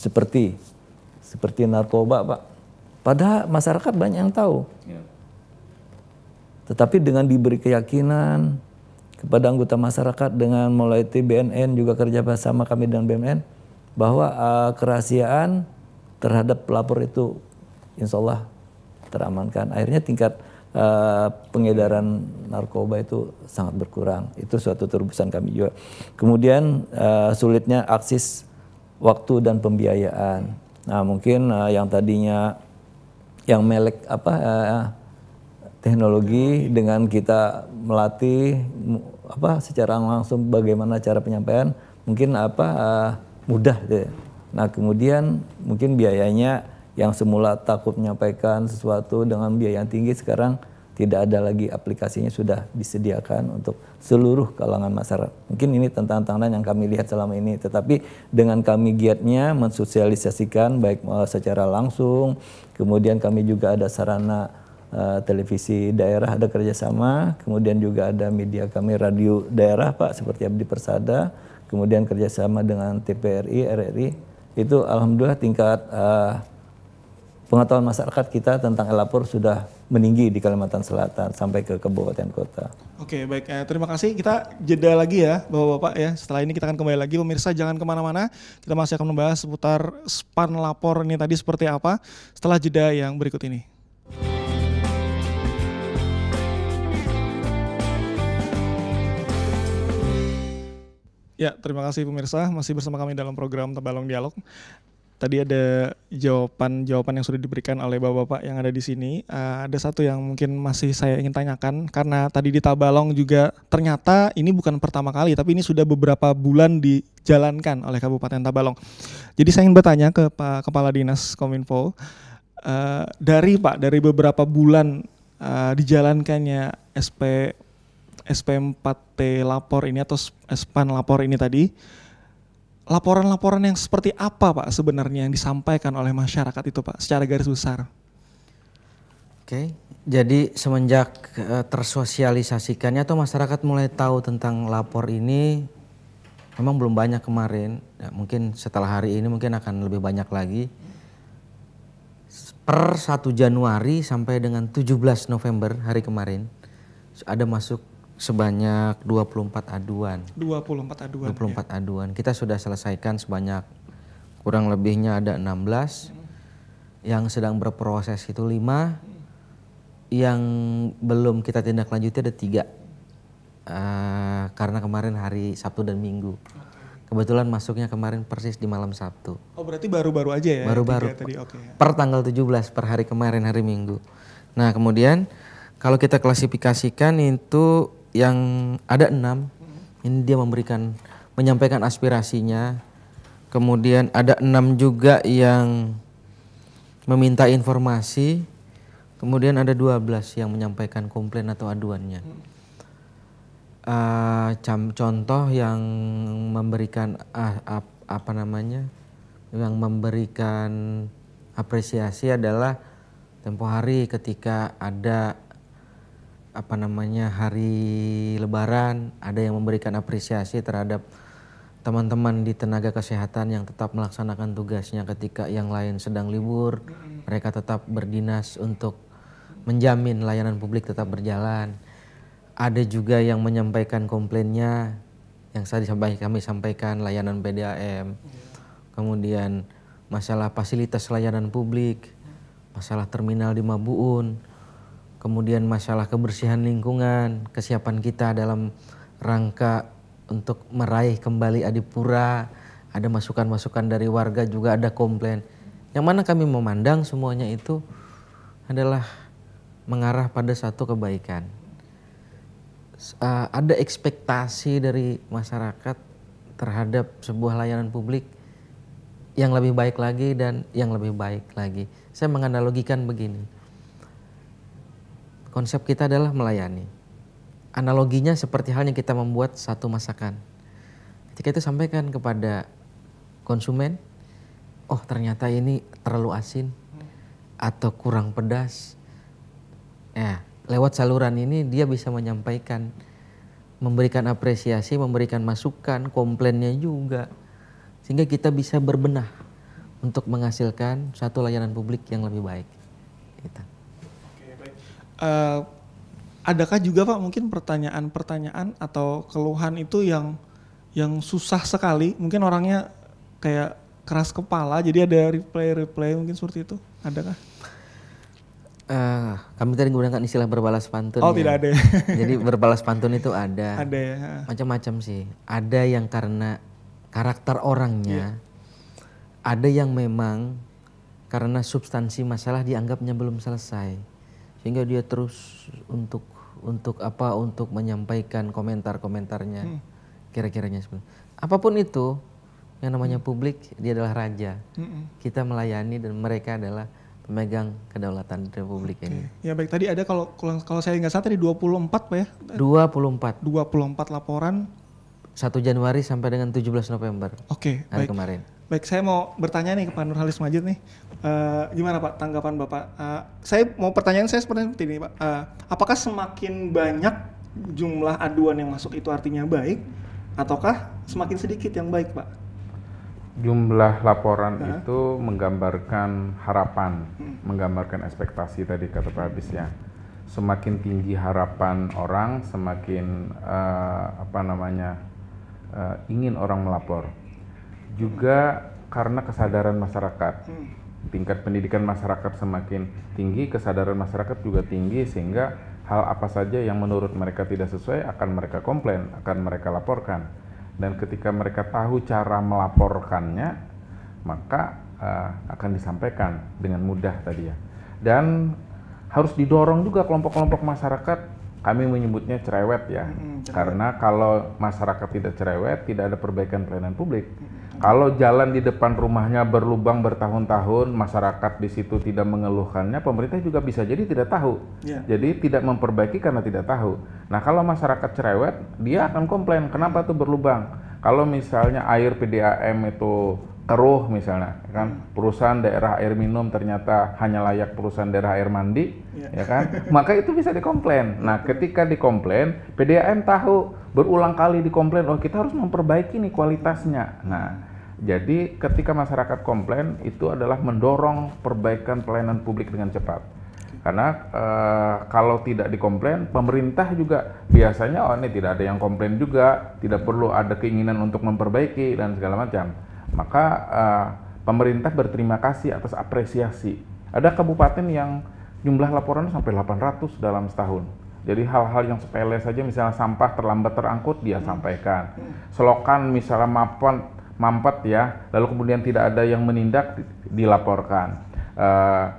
Seperti narkoba, Pak. Padahal masyarakat banyak yang tahu. Tetapi dengan diberi keyakinan kepada anggota masyarakat, dengan mulai BNN juga kerja bersama kami dengan BNN, bahwa kerahasiaan terhadap pelapor itu insya Allah teramankan. Akhirnya tingkat pengedaran narkoba itu sangat berkurang. Itu suatu terobosan kami juga. Kemudian sulitnya akses waktu dan pembiayaan. Nah, mungkin yang tadinya yang melek teknologi, dengan kita melatih secara langsung bagaimana cara penyampaian, mungkin mudah deh. Nah, kemudian mungkin biayanya yang semula takut menyampaikan sesuatu dengan biaya yang tinggi, sekarang tidak ada lagi, aplikasinya sudah disediakan untuk seluruh kalangan masyarakat. Mungkin ini tantangan yang kami lihat selama ini, tetapi dengan kami giatnya mensosialisasikan baik secara langsung, kemudian kami juga ada sarana televisi daerah, ada kerjasama, kemudian juga ada media kami radio daerah, Pak, seperti Abdi Persada, kemudian kerjasama dengan TPRI, RRI, itu alhamdulillah tingkat pengetahuan masyarakat kita tentang e-lapor sudah meninggi di Kalimantan Selatan sampai ke kabupaten kota. Oke, baik. Terima kasih. Kita jeda lagi ya, Bapak-Bapak ya. Setelah ini kita akan kembali lagi. Pemirsa jangan kemana-mana. Kita masih akan membahas seputar span lapor ini tadi seperti apa setelah jeda yang berikut ini. Ya, terima kasih pemirsa. Masih bersama kami dalam program Tabalong Dialog. Tadi ada jawaban yang sudah diberikan oleh bapak-bapak yang ada di sini. Ada satu yang mungkin masih saya ingin tanyakan, karena tadi di Tabalong juga ternyata ini bukan pertama kali, tapi ini sudah beberapa bulan dijalankan oleh Kabupaten Tabalong. Jadi saya ingin bertanya ke Pak Kepala Dinas Kominfo, dari beberapa bulan dijalankannya SP4T lapor ini atau span lapor ini tadi, laporan-laporan yang seperti apa, Pak, sebenarnya yang disampaikan oleh masyarakat itu, Pak, secara garis besar? Oke, jadi semenjak tersosialisasikannya atau masyarakat mulai tahu tentang lapor ini, memang belum banyak kemarin. Ya, mungkin setelah hari ini mungkin akan lebih banyak lagi. Per 1 Januari sampai dengan 17 November hari kemarin ada masuk sebanyak 24 aduan. 24 aduan. 24 aduan. Kita sudah selesaikan sebanyak kurang lebihnya ada 16. Yang sedang berproses itu 5. Yang belum kita tindak lanjuti ada 3. Karena kemarin hari Sabtu dan Minggu. Kebetulan masuknya kemarin persis di malam Sabtu. Oh, berarti baru-baru aja ya? Baru-baru. Okay. Per tanggal 17 per hari kemarin, hari Minggu. Nah, kemudian kalau kita klasifikasikan itu yang ada 6, ini dia menyampaikan aspirasinya. Kemudian ada 6 juga yang meminta informasi. Kemudian ada 12 yang menyampaikan komplain atau aduannya. Contoh yang memberikan yang memberikan apresiasi adalah tempo hari ketika ada hari Lebaran, ada yang memberikan apresiasi terhadap teman-teman di tenaga kesehatan yang tetap melaksanakan tugasnya ketika yang lain sedang libur. Mereka tetap berdinas untuk menjamin layanan publik tetap berjalan. Ada juga yang menyampaikan komplainnya, yang kami sampaikan layanan PDAM, kemudian masalah fasilitas layanan publik, masalah terminal di Mabuun, kemudian masalah kebersihan lingkungan, kesiapan kita dalam rangka untuk meraih kembali Adipura, ada masukan-masukan dari warga juga ada komplain. Yang mana kami memandang semuanya itu adalah mengarah pada satu kebaikan. Ada ekspektasi dari masyarakat terhadap sebuah layanan publik yang lebih baik lagi dan yang lebih baik lagi. Saya menganalogikan begini. Konsep kita adalah melayani. Analoginya seperti halnya kita membuat satu masakan. Ketika itu sampaikan kepada konsumen, oh ternyata ini terlalu asin atau kurang pedas. Ya, lewat saluran ini dia bisa menyampaikan, memberikan apresiasi, memberikan masukan, komplainnya juga. Sehingga kita bisa berbenah untuk menghasilkan satu layanan publik yang lebih baik. Gitu. Oke, baik. Adakah juga Pak mungkin pertanyaan-pertanyaan atau keluhan itu yang susah sekali, mungkin orangnya kayak keras kepala, jadi ada reply mungkin seperti itu, adakah? Kami tadi menggunakan istilah berbalas pantun. Oh ya. Tidak ada. Jadi berbalas pantun itu ada. Ada ya. Macam-macam sih. Ada yang karena karakter orangnya, ada yang memang karena substansi masalah dianggapnya belum selesai, sehingga dia terus untuk menyampaikan komentar-komentarnya, kira-kiranya seperti. Apapun itu, yang namanya publik, dia adalah raja. Kita melayani dan mereka adalah pemegang kedaulatan Republik ini. Ya baik, tadi ada kalau saya nggak salah tadi 24 Pak ya? 24 laporan. 1 Januari sampai dengan 17 November. Oke, hari baik. Kemarin. Baik, saya mau bertanya nih ke Pak Nurhalis Majid nih. Gimana Pak tanggapan Bapak? Pertanyaan saya seperti ini Pak. Apakah semakin banyak jumlah aduan yang masuk itu artinya baik? Ataukah semakin sedikit yang baik Pak? Jumlah laporan itu menggambarkan harapan, menggambarkan ekspektasi tadi kata Pak Habis ya. Semakin tinggi harapan orang, semakin ingin orang melapor. Juga karena kesadaran masyarakat, tingkat pendidikan masyarakat semakin tinggi, kesadaran masyarakat juga tinggi, sehingga hal apa saja yang menurut mereka tidak sesuai akan mereka komplain, akan mereka laporkan. Dan ketika mereka tahu cara melaporkannya, maka akan disampaikan dengan mudah tadi ya. Dan harus didorong juga kelompok-kelompok masyarakat, kami menyebutnya cerewet ya. Karena kalau masyarakat tidak cerewet, tidak ada perbaikan pelayanan publik. Kalau jalan di depan rumahnya berlubang bertahun-tahun, masyarakat di situ tidak mengeluhkannya, pemerintah juga bisa jadi tidak tahu. Jadi tidak memperbaiki karena tidak tahu. Nah kalau masyarakat cerewet, dia akan komplain, kenapa tuh berlubang? Kalau misalnya air PDAM itu keruh misalnya, kan perusahaan daerah air minum ternyata hanya layak perusahaan daerah air mandi, ya kan? Maka itu bisa dikomplain. Nah ketika dikomplain, PDAM tahu, berulang kali dikomplain, oh kita harus memperbaiki nih kualitasnya. Nah, jadi ketika masyarakat komplain itu adalah mendorong perbaikan pelayanan publik dengan cepat. Karena kalau tidak dikomplain, pemerintah juga biasanya oh ini tidak ada yang komplain juga, tidak perlu ada keinginan untuk memperbaiki dan segala macam. Maka pemerintah berterima kasih atas apresiasi. Ada kabupaten yang jumlah laporan sampai 800 dalam setahun. Jadi hal-hal yang sepele saja, misalnya sampah terlambat terangkut, dia sampaikan. Selokan misalnya mampet ya, lalu kemudian tidak ada yang menindak, dilaporkan.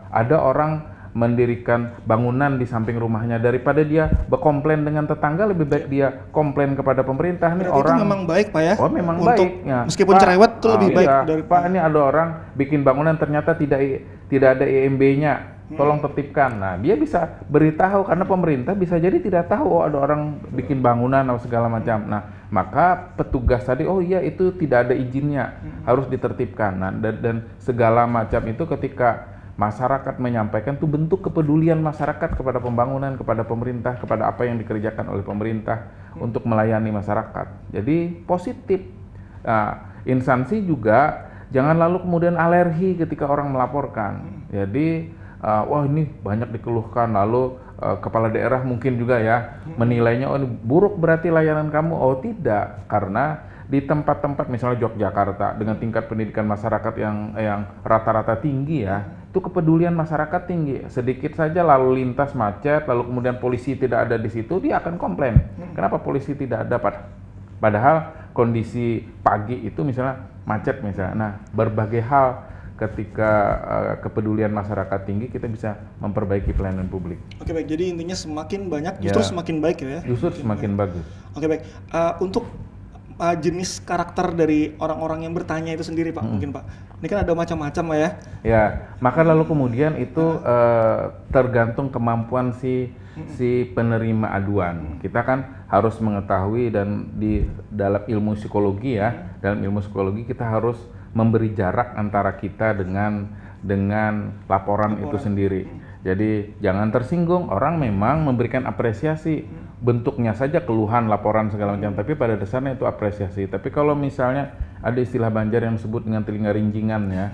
Ada orang mendirikan bangunan di samping rumahnya, daripada dia berkomplain dengan tetangga, lebih baik dia komplain kepada pemerintah. Nih berarti orang itu memang baik Pak ya? Oh memang untuk, baik. Ya. Meskipun cerewet itu lebih baik dari Pak, ini ada orang bikin bangunan ternyata tidak ada IMB-nya. Tolong tertibkan. Nah, dia bisa beritahu karena pemerintah bisa jadi tidak tahu ada orang bikin bangunan atau segala macam. Nah, maka petugas tadi oh iya itu tidak ada izinnya, harus ditertibkan. Nah, dan segala macam itu ketika masyarakat menyampaikan itu bentuk kepedulian masyarakat kepada pembangunan, kepada pemerintah, kepada apa yang dikerjakan oleh pemerintah untuk melayani masyarakat. Jadi positif. Nah, instansi juga jangan lalu kemudian alergi ketika orang melaporkan. Jadi wah ini banyak dikeluhkan, lalu kepala daerah mungkin juga ya menilainya, oh ini buruk berarti layanan kamu. Oh tidak, karena di tempat-tempat misalnya Yogyakarta dengan tingkat pendidikan masyarakat yang rata-rata tinggi ya, itu kepedulian masyarakat tinggi. Sedikit saja lalu lintas macet, lalu kemudian polisi tidak ada di situ, dia akan komplain. Kenapa polisi tidak ada? Padahal kondisi pagi itu misalnya macet misalnya. Nah, berbagai hal ketika kepedulian masyarakat tinggi, kita bisa memperbaiki pelayanan publik. Oke baik, jadi intinya semakin banyak justru semakin baik ya? Justru semakin bagus. Oke baik, untuk jenis karakter dari orang-orang yang bertanya itu sendiri Pak, mungkin Pak. Ini kan ada macam-macam Pak ya? Ya, maka lalu kemudian itu tergantung kemampuan si penerima aduan. Kita kan harus mengetahui, dan di dalam ilmu psikologi ya, dalam ilmu psikologi kita harus memberi jarak antara kita dengan laporan itu sendiri. Jadi jangan tersinggung, orang memang memberikan apresiasi, bentuknya saja keluhan, laporan segala macam, tapi pada dasarnya itu apresiasi. Tapi kalau misalnya ada istilah Banjar yang disebut dengan telinga rinjingan ya,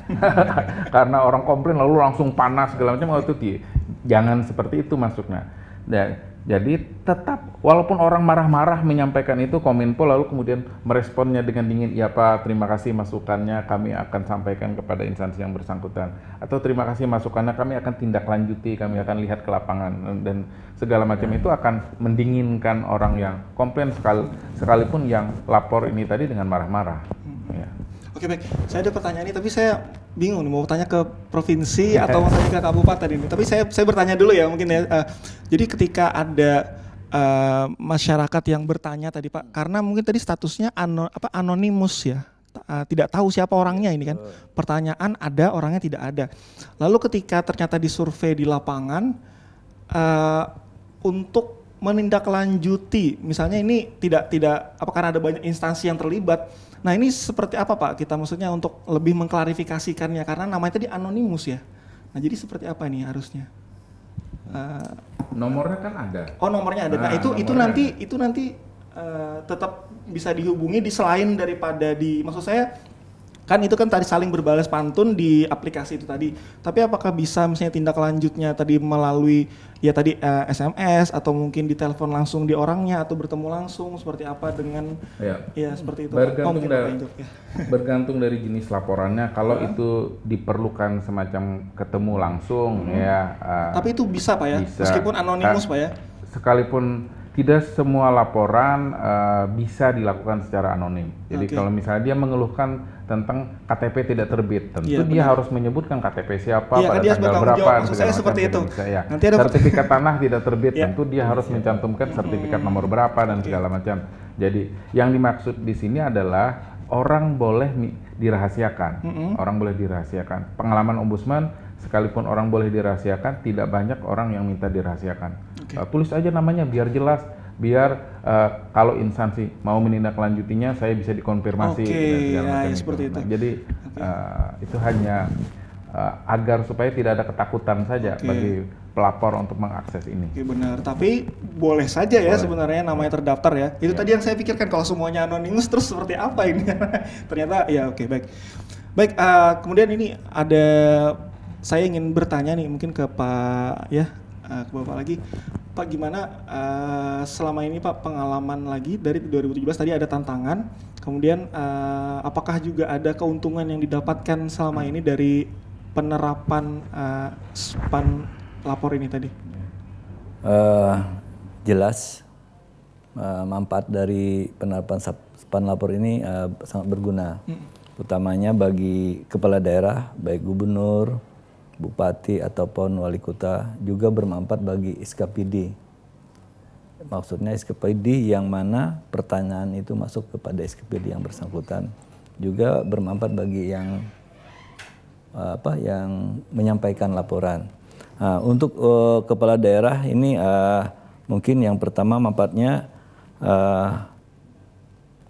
karena orang komplain lalu langsung panas segala macam, itu jangan seperti itu masuknya. Jadi tetap walaupun orang marah-marah menyampaikan itu, Kominfo lalu kemudian meresponnya dengan dingin, iya Pak, terima kasih masukannya, kami akan sampaikan kepada instansi yang bersangkutan, atau terima kasih masukannya, kami akan tindak lanjuti, kami akan lihat ke lapangan, dan segala macam itu akan mendinginkan orang yang komplain, sekalipun yang lapor ini tadi dengan marah-marah. Ya. Oke baik, saya ada pertanyaan ini, tapi saya bingung nih mau tanya ke provinsi atau mau tanya ke kabupaten ini. Tapi saya bertanya dulu ya mungkin ya. Jadi ketika ada masyarakat yang bertanya tadi Pak, karena mungkin tadi statusnya anonimus ya, tidak tahu siapa orangnya ini kan. Pertanyaan ada, orangnya tidak ada. Lalu ketika ternyata disurvei di lapangan untuk menindaklanjuti, misalnya ini tidak karena ada banyak instansi yang terlibat. Nah ini seperti apa Pak kita maksudnya untuk lebih mengklarifikasikannya, karena namanya tadi anonimus ya. Nah jadi seperti apa ini harusnya? Nomornya kan ada. Oh nomornya ada. Nah itu nanti tetap bisa dihubungi di selain daripada maksud saya kan itu kan tadi saling berbalas pantun di aplikasi itu tadi. Tapi apakah bisa misalnya tindak lanjutnya tadi melalui ya tadi SMS atau mungkin ditelepon langsung di orangnya atau bertemu langsung seperti apa dengan ya seperti itu. Bergantung dari jenis laporannya. Kalau itu diperlukan semacam ketemu langsung ya. Tapi itu bisa Pak ya, bisa. Meskipun anonimus Pak ya. Sekalipun tidak semua laporan bisa dilakukan secara anonim. Jadi kalau misalnya dia mengeluhkan tentang KTP tidak terbit, tentu dia harus menyebutkan KTP siapa, pada tanggal berapa, maksud saya seperti itu. Ya. Nanti ada sertifikat tanah tidak terbit, tentu dia harus mencantumkan sertifikat nomor berapa dan segala macam. Jadi yang dimaksud di sini adalah orang boleh dirahasiakan. Orang boleh dirahasiakan. Pengalaman ombudsman, sekalipun orang boleh dirahasiakan, tidak banyak orang yang minta dirahasiakan. Tulis aja namanya biar jelas, biar kalau instansi mau menindaklanjutinya saya bisa dikonfirmasi. Seperti itu. Nah, jadi itu hanya agar supaya tidak ada ketakutan saja bagi pelapor untuk mengakses ini. Benar, tapi boleh saja ya sebenarnya namanya terdaftar ya. Itu tadi yang saya pikirkan, kalau semuanya anonimus terus seperti apa ini? Ternyata ya baik. Baik, kemudian ini ada, saya ingin bertanya nih mungkin ke Pak ya, ke Bapak lagi. Pak gimana selama ini Pak pengalaman lagi dari 2017 tadi ada tantangan, kemudian apakah juga ada keuntungan yang didapatkan selama ini dari penerapan SPAN lapor ini tadi? Jelas manfaat dari penerapan SPAN lapor ini sangat berguna, utamanya bagi kepala daerah baik gubernur, bupati ataupun wali kota, juga bermanfaat bagi SKPD. Maksudnya SKPD yang mana pertanyaan itu masuk kepada SKPD yang bersangkutan, juga bermanfaat bagi yang yang menyampaikan laporan. Nah, untuk kepala daerah ini mungkin yang pertama manfaatnya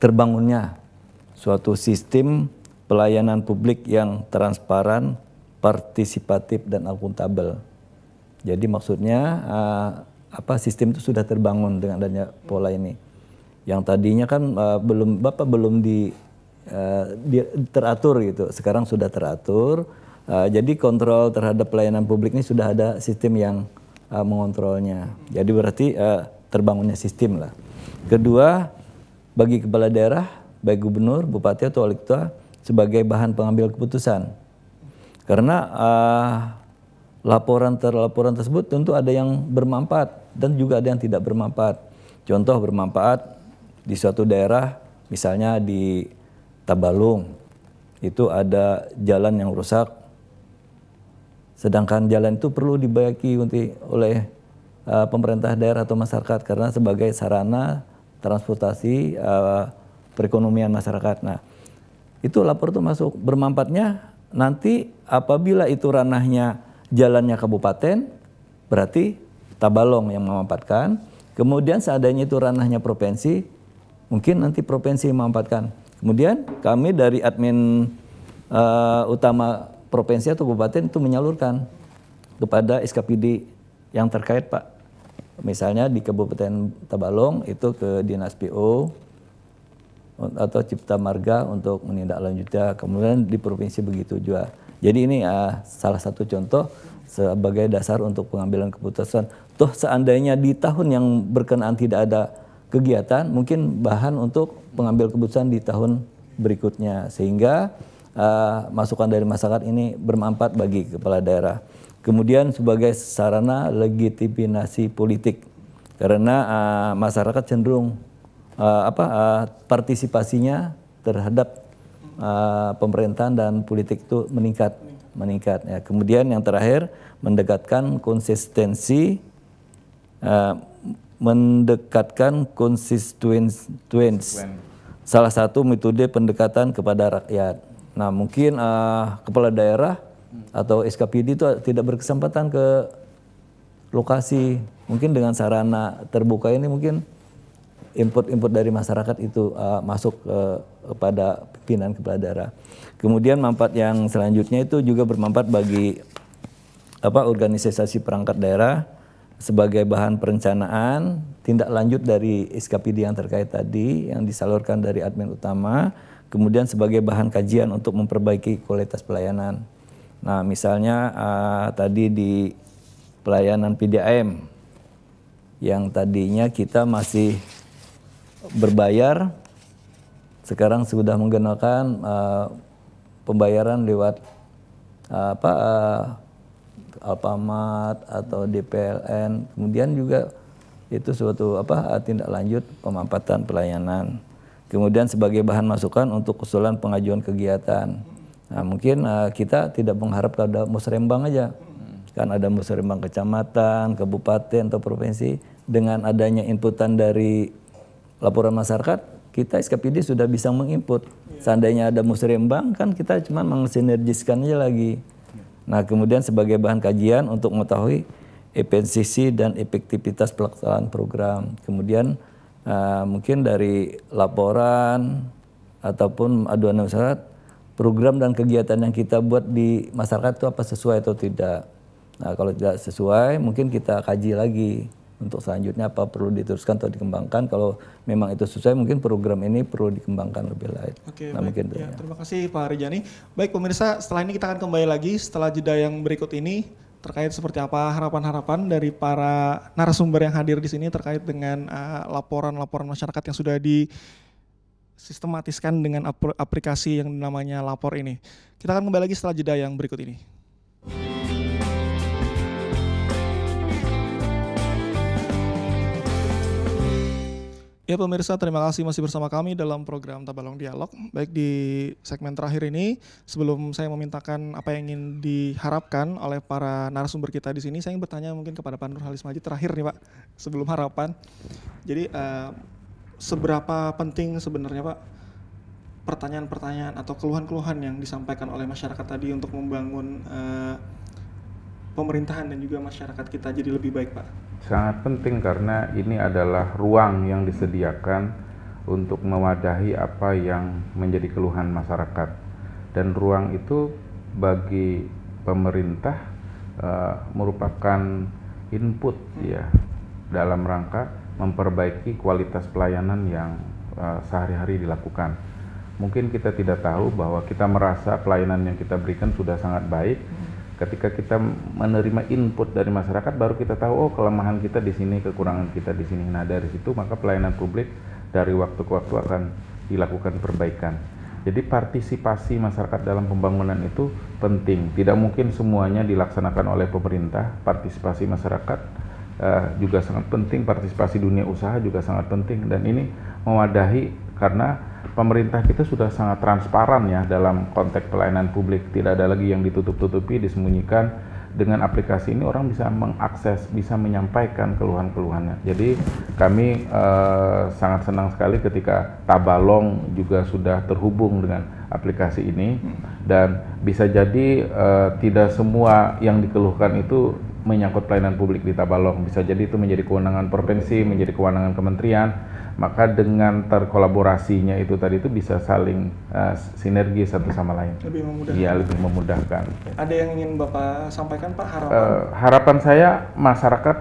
terbangunnya suatu sistem pelayanan publik yang transparan, partisipatif dan akuntabel. Jadi maksudnya sistem itu sudah terbangun dengan adanya pola ini. Yang tadinya kan belum teratur gitu. Sekarang sudah teratur. Jadi kontrol terhadap pelayanan publik ini sudah ada sistem yang mengontrolnya. Jadi berarti terbangunnya sistem lah. Kedua, bagi kepala daerah, baik gubernur, bupati atau wali kota sebagai bahan pengambil keputusan. Karena laporan tersebut tentu ada yang bermanfaat dan juga ada yang tidak bermanfaat. Contoh bermanfaat di suatu daerah, misalnya di Tabalung, itu ada jalan yang rusak, sedangkan jalan itu perlu dibaiki oleh pemerintah daerah atau masyarakat karena sebagai sarana transportasi perekonomian masyarakat. Nah, itu lapor itu masuk. Bermanfaatnya nanti apabila itu ranahnya jalannya kabupaten, berarti Tabalong yang memanfaatkan. Kemudian seandainya itu ranahnya provinsi, mungkin nanti provinsi memanfaatkan. Kemudian kami dari admin utama provinsi atau kabupaten itu menyalurkan kepada SKPD yang terkait, Pak. Misalnya di Kabupaten Tabalong itu ke Dinas PO atau Cipta Marga untuk menindaklanjutnya. Kemudian di provinsi begitu juga. Jadi ini salah satu contoh sebagai dasar untuk pengambilan keputusan. Toh seandainya di tahun yang berkenaan tidak ada kegiatan, mungkin bahan untuk pengambil keputusan di tahun berikutnya. Sehingga masukan dari masyarakat ini bermanfaat bagi kepala daerah. Kemudian sebagai sarana legitimasi politik, karena masyarakat cenderung partisipasinya terhadap pemerintahan dan politik itu meningkat. Ya. Kemudian yang terakhir mendekatkan konsistensi, salah satu metode pendekatan kepada rakyat. Nah mungkin kepala daerah atau SKPD itu tidak berkesempatan ke lokasi, mungkin dengan sarana terbuka ini mungkin input dari masyarakat itu masuk kepada pimpinan kepala daerah. Kemudian manfaat yang selanjutnya itu juga bermanfaat bagi organisasi perangkat daerah sebagai bahan perencanaan tindak lanjut dari SKPD yang terkait tadi yang disalurkan dari admin utama, kemudian sebagai bahan kajian untuk memperbaiki kualitas pelayanan. Nah misalnya tadi di pelayanan PDAM yang tadinya kita masih berbayar, sekarang sudah menggunakan pembayaran lewat Alfamart atau DPLN. Kemudian juga itu suatu tindak lanjut pemanfaatan pelayanan. Kemudian sebagai bahan masukan untuk usulan pengajuan kegiatan. Nah mungkin kita tidak mengharap ada musrembang aja, kan ada musrembang kecamatan, kabupaten atau provinsi. Dengan adanya inputan dari laporan masyarakat, kita SKPD sudah bisa menginput. Seandainya ada musrembang, kan kita cuma mensinergiskannya lagi. Nah kemudian sebagai bahan kajian untuk mengetahui efisiensi dan efektivitas pelaksanaan program. Kemudian mungkin dari laporan ataupun aduan masyarakat, program dan kegiatan yang kita buat di masyarakat itu apa sesuai atau tidak. Nah kalau tidak sesuai mungkin kita kaji lagi untuk selanjutnya apa perlu diteruskan atau dikembangkan. Kalau memang itu sesuai mungkin program ini perlu dikembangkan lebih lanjut. Oke, nah, mungkin ya, terima kasih Pak Rijani. Baik pemirsa, setelah ini kita akan kembali lagi setelah jeda yang berikut ini terkait seperti apa harapan-harapan dari para narasumber yang hadir di sini terkait dengan laporan-laporan masyarakat yang sudah disistematiskan dengan aplikasi yang namanya Lapor ini. Kita akan kembali lagi setelah jeda yang berikut ini. Ya pemirsa, terima kasih masih bersama kami dalam program Tabalong Dialog. Baik di segmen terakhir ini, sebelum saya memintakan apa yang ingin diharapkan oleh para narasumber kita di sini, saya ingin bertanya mungkin kepada Pak Nur Halis Majid terakhir nih Pak, sebelum harapan. Jadi seberapa penting sebenarnya Pak pertanyaan-pertanyaan atau keluhan-keluhan yang disampaikan oleh masyarakat tadi untuk membangun pemerintahan dan juga masyarakat kita jadi lebih baik Pak? Sangat penting karena ini adalah ruang yang disediakan untuk mewadahi apa yang menjadi keluhan masyarakat. Dan ruang itu bagi pemerintah merupakan input ya dalam rangka memperbaiki kualitas pelayanan yang sehari-hari dilakukan. Mungkin kita tidak tahu bahwa kita merasa pelayanan yang kita berikan sudah sangat baik. Ketika kita menerima input dari masyarakat, baru kita tahu, oh kelemahan kita di sini, kekurangan kita di sini. Nah dari situ maka pelayanan publik dari waktu ke waktu akan dilakukan perbaikan. Jadi partisipasi masyarakat dalam pembangunan itu penting. Tidak mungkin semuanya dilaksanakan oleh pemerintah. Partisipasi masyarakat juga sangat penting, partisipasi dunia usaha juga sangat penting. Dan ini mewadahi karena pemerintah kita sudah sangat transparan ya dalam konteks pelayanan publik. Tidak ada lagi yang ditutup-tutupi, disembunyikan. Dengan aplikasi ini orang bisa mengakses, bisa menyampaikan keluhan-keluhannya. Jadi kami sangat senang sekali ketika Tabalong juga sudah terhubung dengan aplikasi ini. Dan bisa jadi tidak semua yang dikeluhkan itu menyangkut pelayanan publik di Tabalong. Bisa jadi itu menjadi kewenangan provinsi, menjadi kewenangan kementerian. Maka dengan terkolaborasinya itu tadi itu bisa saling sinergi satu sama lain. Lebih memudahkan. Iya, lebih memudahkan. Ada yang ingin Bapak sampaikan Pak, harapan? Harapan saya masyarakat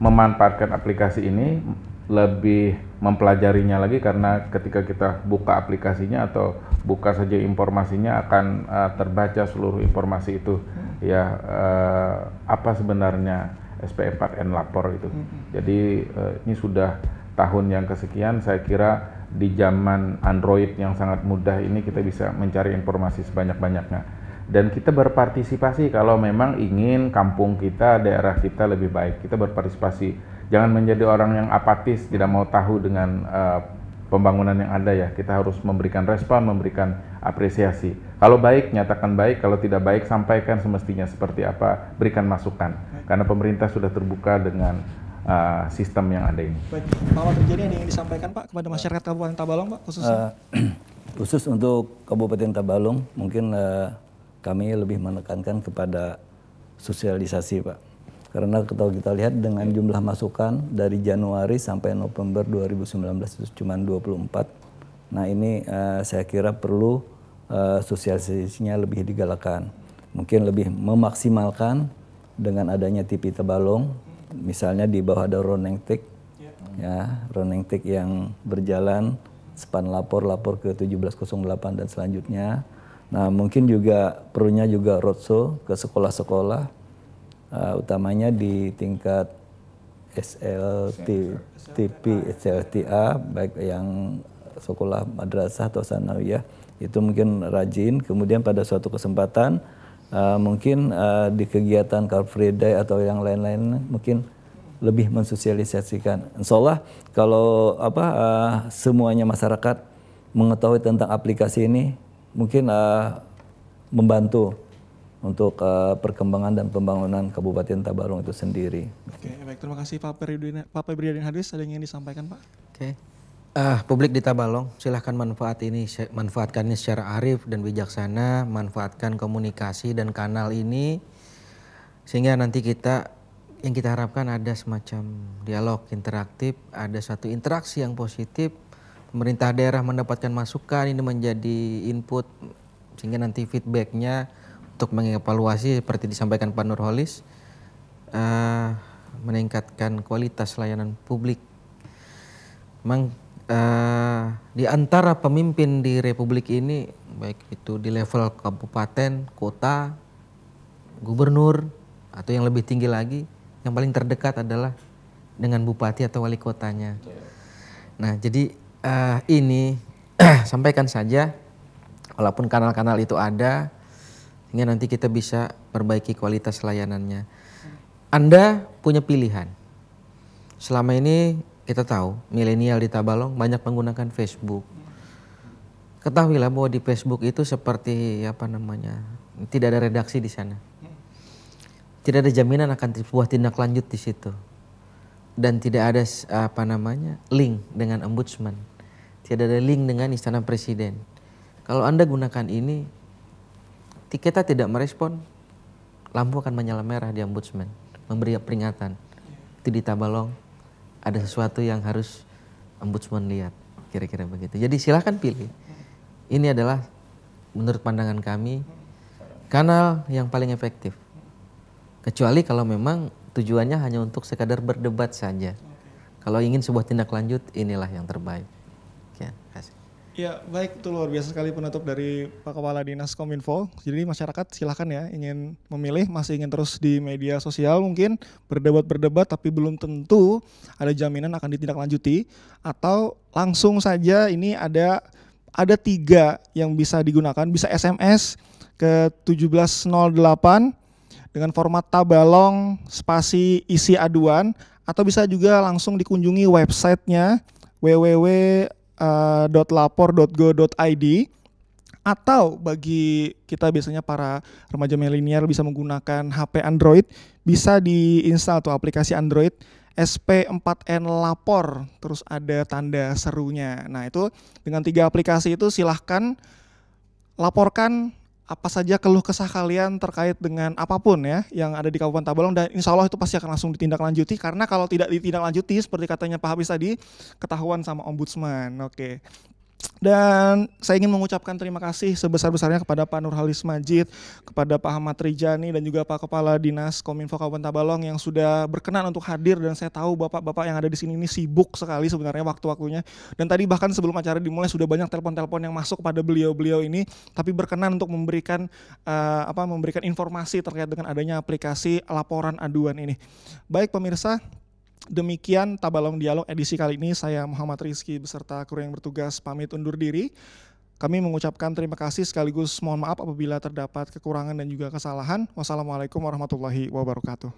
memanfaatkan aplikasi ini, lebih mempelajarinya lagi, karena ketika kita buka aplikasinya atau buka saja informasinya akan terbaca seluruh informasi itu. Ya, apa sebenarnya SP4N lapor itu. Jadi ini sudah tahun yang kesekian, saya kira di zaman Android yang sangat mudah ini kita bisa mencari informasi sebanyak-banyaknya. Dan kita berpartisipasi kalau memang ingin kampung kita, daerah kita lebih baik. Kita berpartisipasi, jangan menjadi orang yang apatis, tidak mau tahu dengan pembangunan yang ada ya. Kita harus memberikan respon, memberikan apresiasi. Kalau baik, nyatakan baik. Kalau tidak baik, sampaikan semestinya seperti apa, berikan masukan. Karena pemerintah sudah terbuka dengan sistem yang ada ini. Baik, Pak Waterjeni, ada yang disampaikan Pak kepada masyarakat Kabupaten Tabalong Pak khususnya? Khusus untuk Kabupaten Tabalong, mungkin kami lebih menekankan kepada sosialisasi Pak. Karena kalau kita lihat dengan jumlah masukan dari Januari sampai November 2019 itu cuma 24. Nah ini saya kira perlu sosialisasinya lebih digalakan. Mungkin lebih memaksimalkan dengan adanya TV Tabalong. Misalnya di bawah ada running tick, ya running tick yang berjalan span lapor ke 1708 dan selanjutnya. Nah mungkin juga perlunya juga roadshow ke sekolah-sekolah, utamanya di tingkat SLTP, SLTA, baik yang sekolah madrasah atau sanawiyah, itu mungkin rajin. Kemudian pada suatu kesempatan mungkin di kegiatan Car Free Day atau yang lain-lain mungkin lebih mensosialisasikan. Insya Allah kalau semuanya masyarakat mengetahui tentang aplikasi ini mungkin membantu untuk perkembangan dan pembangunan Kabupaten Tabalong itu sendiri. Oke, baik, terima kasih Pak Peridin Hadis. Ada yang ingin disampaikan Pak? Oke. Publik di Tabalong, silahkan manfaatkan ini secara arif dan bijaksana, manfaatkan komunikasi dan kanal ini sehingga nanti yang kita harapkan ada semacam dialog interaktif, ada satu interaksi yang positif, pemerintah daerah mendapatkan masukan, ini menjadi input sehingga nanti feedbacknya untuk mengevaluasi seperti disampaikan Pak Nurholis, meningkatkan kualitas layanan publik. Memang di antara pemimpin di Republik ini, baik itu di level kabupaten, kota, gubernur, atau yang lebih tinggi lagi, yang paling terdekat adalah dengan bupati atau wali kotanya. Nah, jadi ini sampaikan saja, walaupun kanal-kanal itu ada, sehingga nanti kita bisa perbaiki kualitas layanannya. Anda punya pilihan. Selama ini kita tahu milenial di Tabalong banyak menggunakan Facebook. Ketahuilah bahwa di Facebook itu seperti tidak ada redaksi di sana. Tidak ada jaminan akan sebuah tindak lanjut di situ. Dan tidak ada link dengan ombudsman. Tidak ada link dengan istana presiden. Kalau Anda gunakan ini, kita tidak merespon, lampu akan menyala merah di ombudsman, memberi peringatan. Itu di Tabalong ada sesuatu yang harus ombudsman lihat, kira-kira begitu. Jadi silahkan pilih. Ini adalah menurut pandangan kami kanal yang paling efektif. Kecuali kalau memang tujuannya hanya untuk sekadar berdebat saja. Kalau ingin sebuah tindak lanjut, inilah yang terbaik. Ya, kasih. Ya baik, itu luar biasa sekali penutup dari Pak Kepala Dinas Kominfo. Jadi masyarakat silakan ya ingin memilih, masih ingin terus di media sosial mungkin berdebat tapi belum tentu ada jaminan akan ditindaklanjuti, atau langsung saja ini ada 3 yang bisa digunakan, bisa SMS ke 1708 dengan format tabalong spasi isi aduan, atau bisa juga langsung dikunjungi websitenya www.lapor.go.id, atau bagi kita biasanya para remaja milenial bisa menggunakan HP Android, bisa diinstal tuh aplikasi Android SP4N Lapor, terus ada tanda serunya. Nah itu dengan 3 aplikasi itu silahkan laporkan apa saja keluh kesah kalian terkait dengan apapun ya yang ada di Kabupaten Tabalong, dan insya Allah itu pasti akan langsung ditindaklanjuti, karena kalau tidak ditindaklanjuti seperti katanya Pak Hafiz tadi, ketahuan sama Ombudsman. Oke. Dan saya ingin mengucapkan terima kasih sebesar-besarnya kepada Pak Nurhalis Majid, kepada Pak Ahmad Rijani, dan juga Pak Kepala Dinas Kominfo Kabupaten Tabalong yang sudah berkenan untuk hadir. Dan saya tahu bapak-bapak yang ada di sini ini sibuk sekali sebenarnya waktu-waktunya. Dan tadi bahkan sebelum acara dimulai sudah banyak telepon-telepon yang masuk kepada beliau-beliau ini, tapi berkenan untuk memberikan memberikan informasi terkait dengan adanya aplikasi laporan aduan ini. Baik pemirsa, demikian Tabalong Dialog edisi kali ini. Saya Muhammad Rizky beserta kru yang bertugas pamit undur diri. Kami mengucapkan terima kasih sekaligus mohon maaf apabila terdapat kekurangan dan juga kesalahan. Wassalamualaikum warahmatullahi wabarakatuh.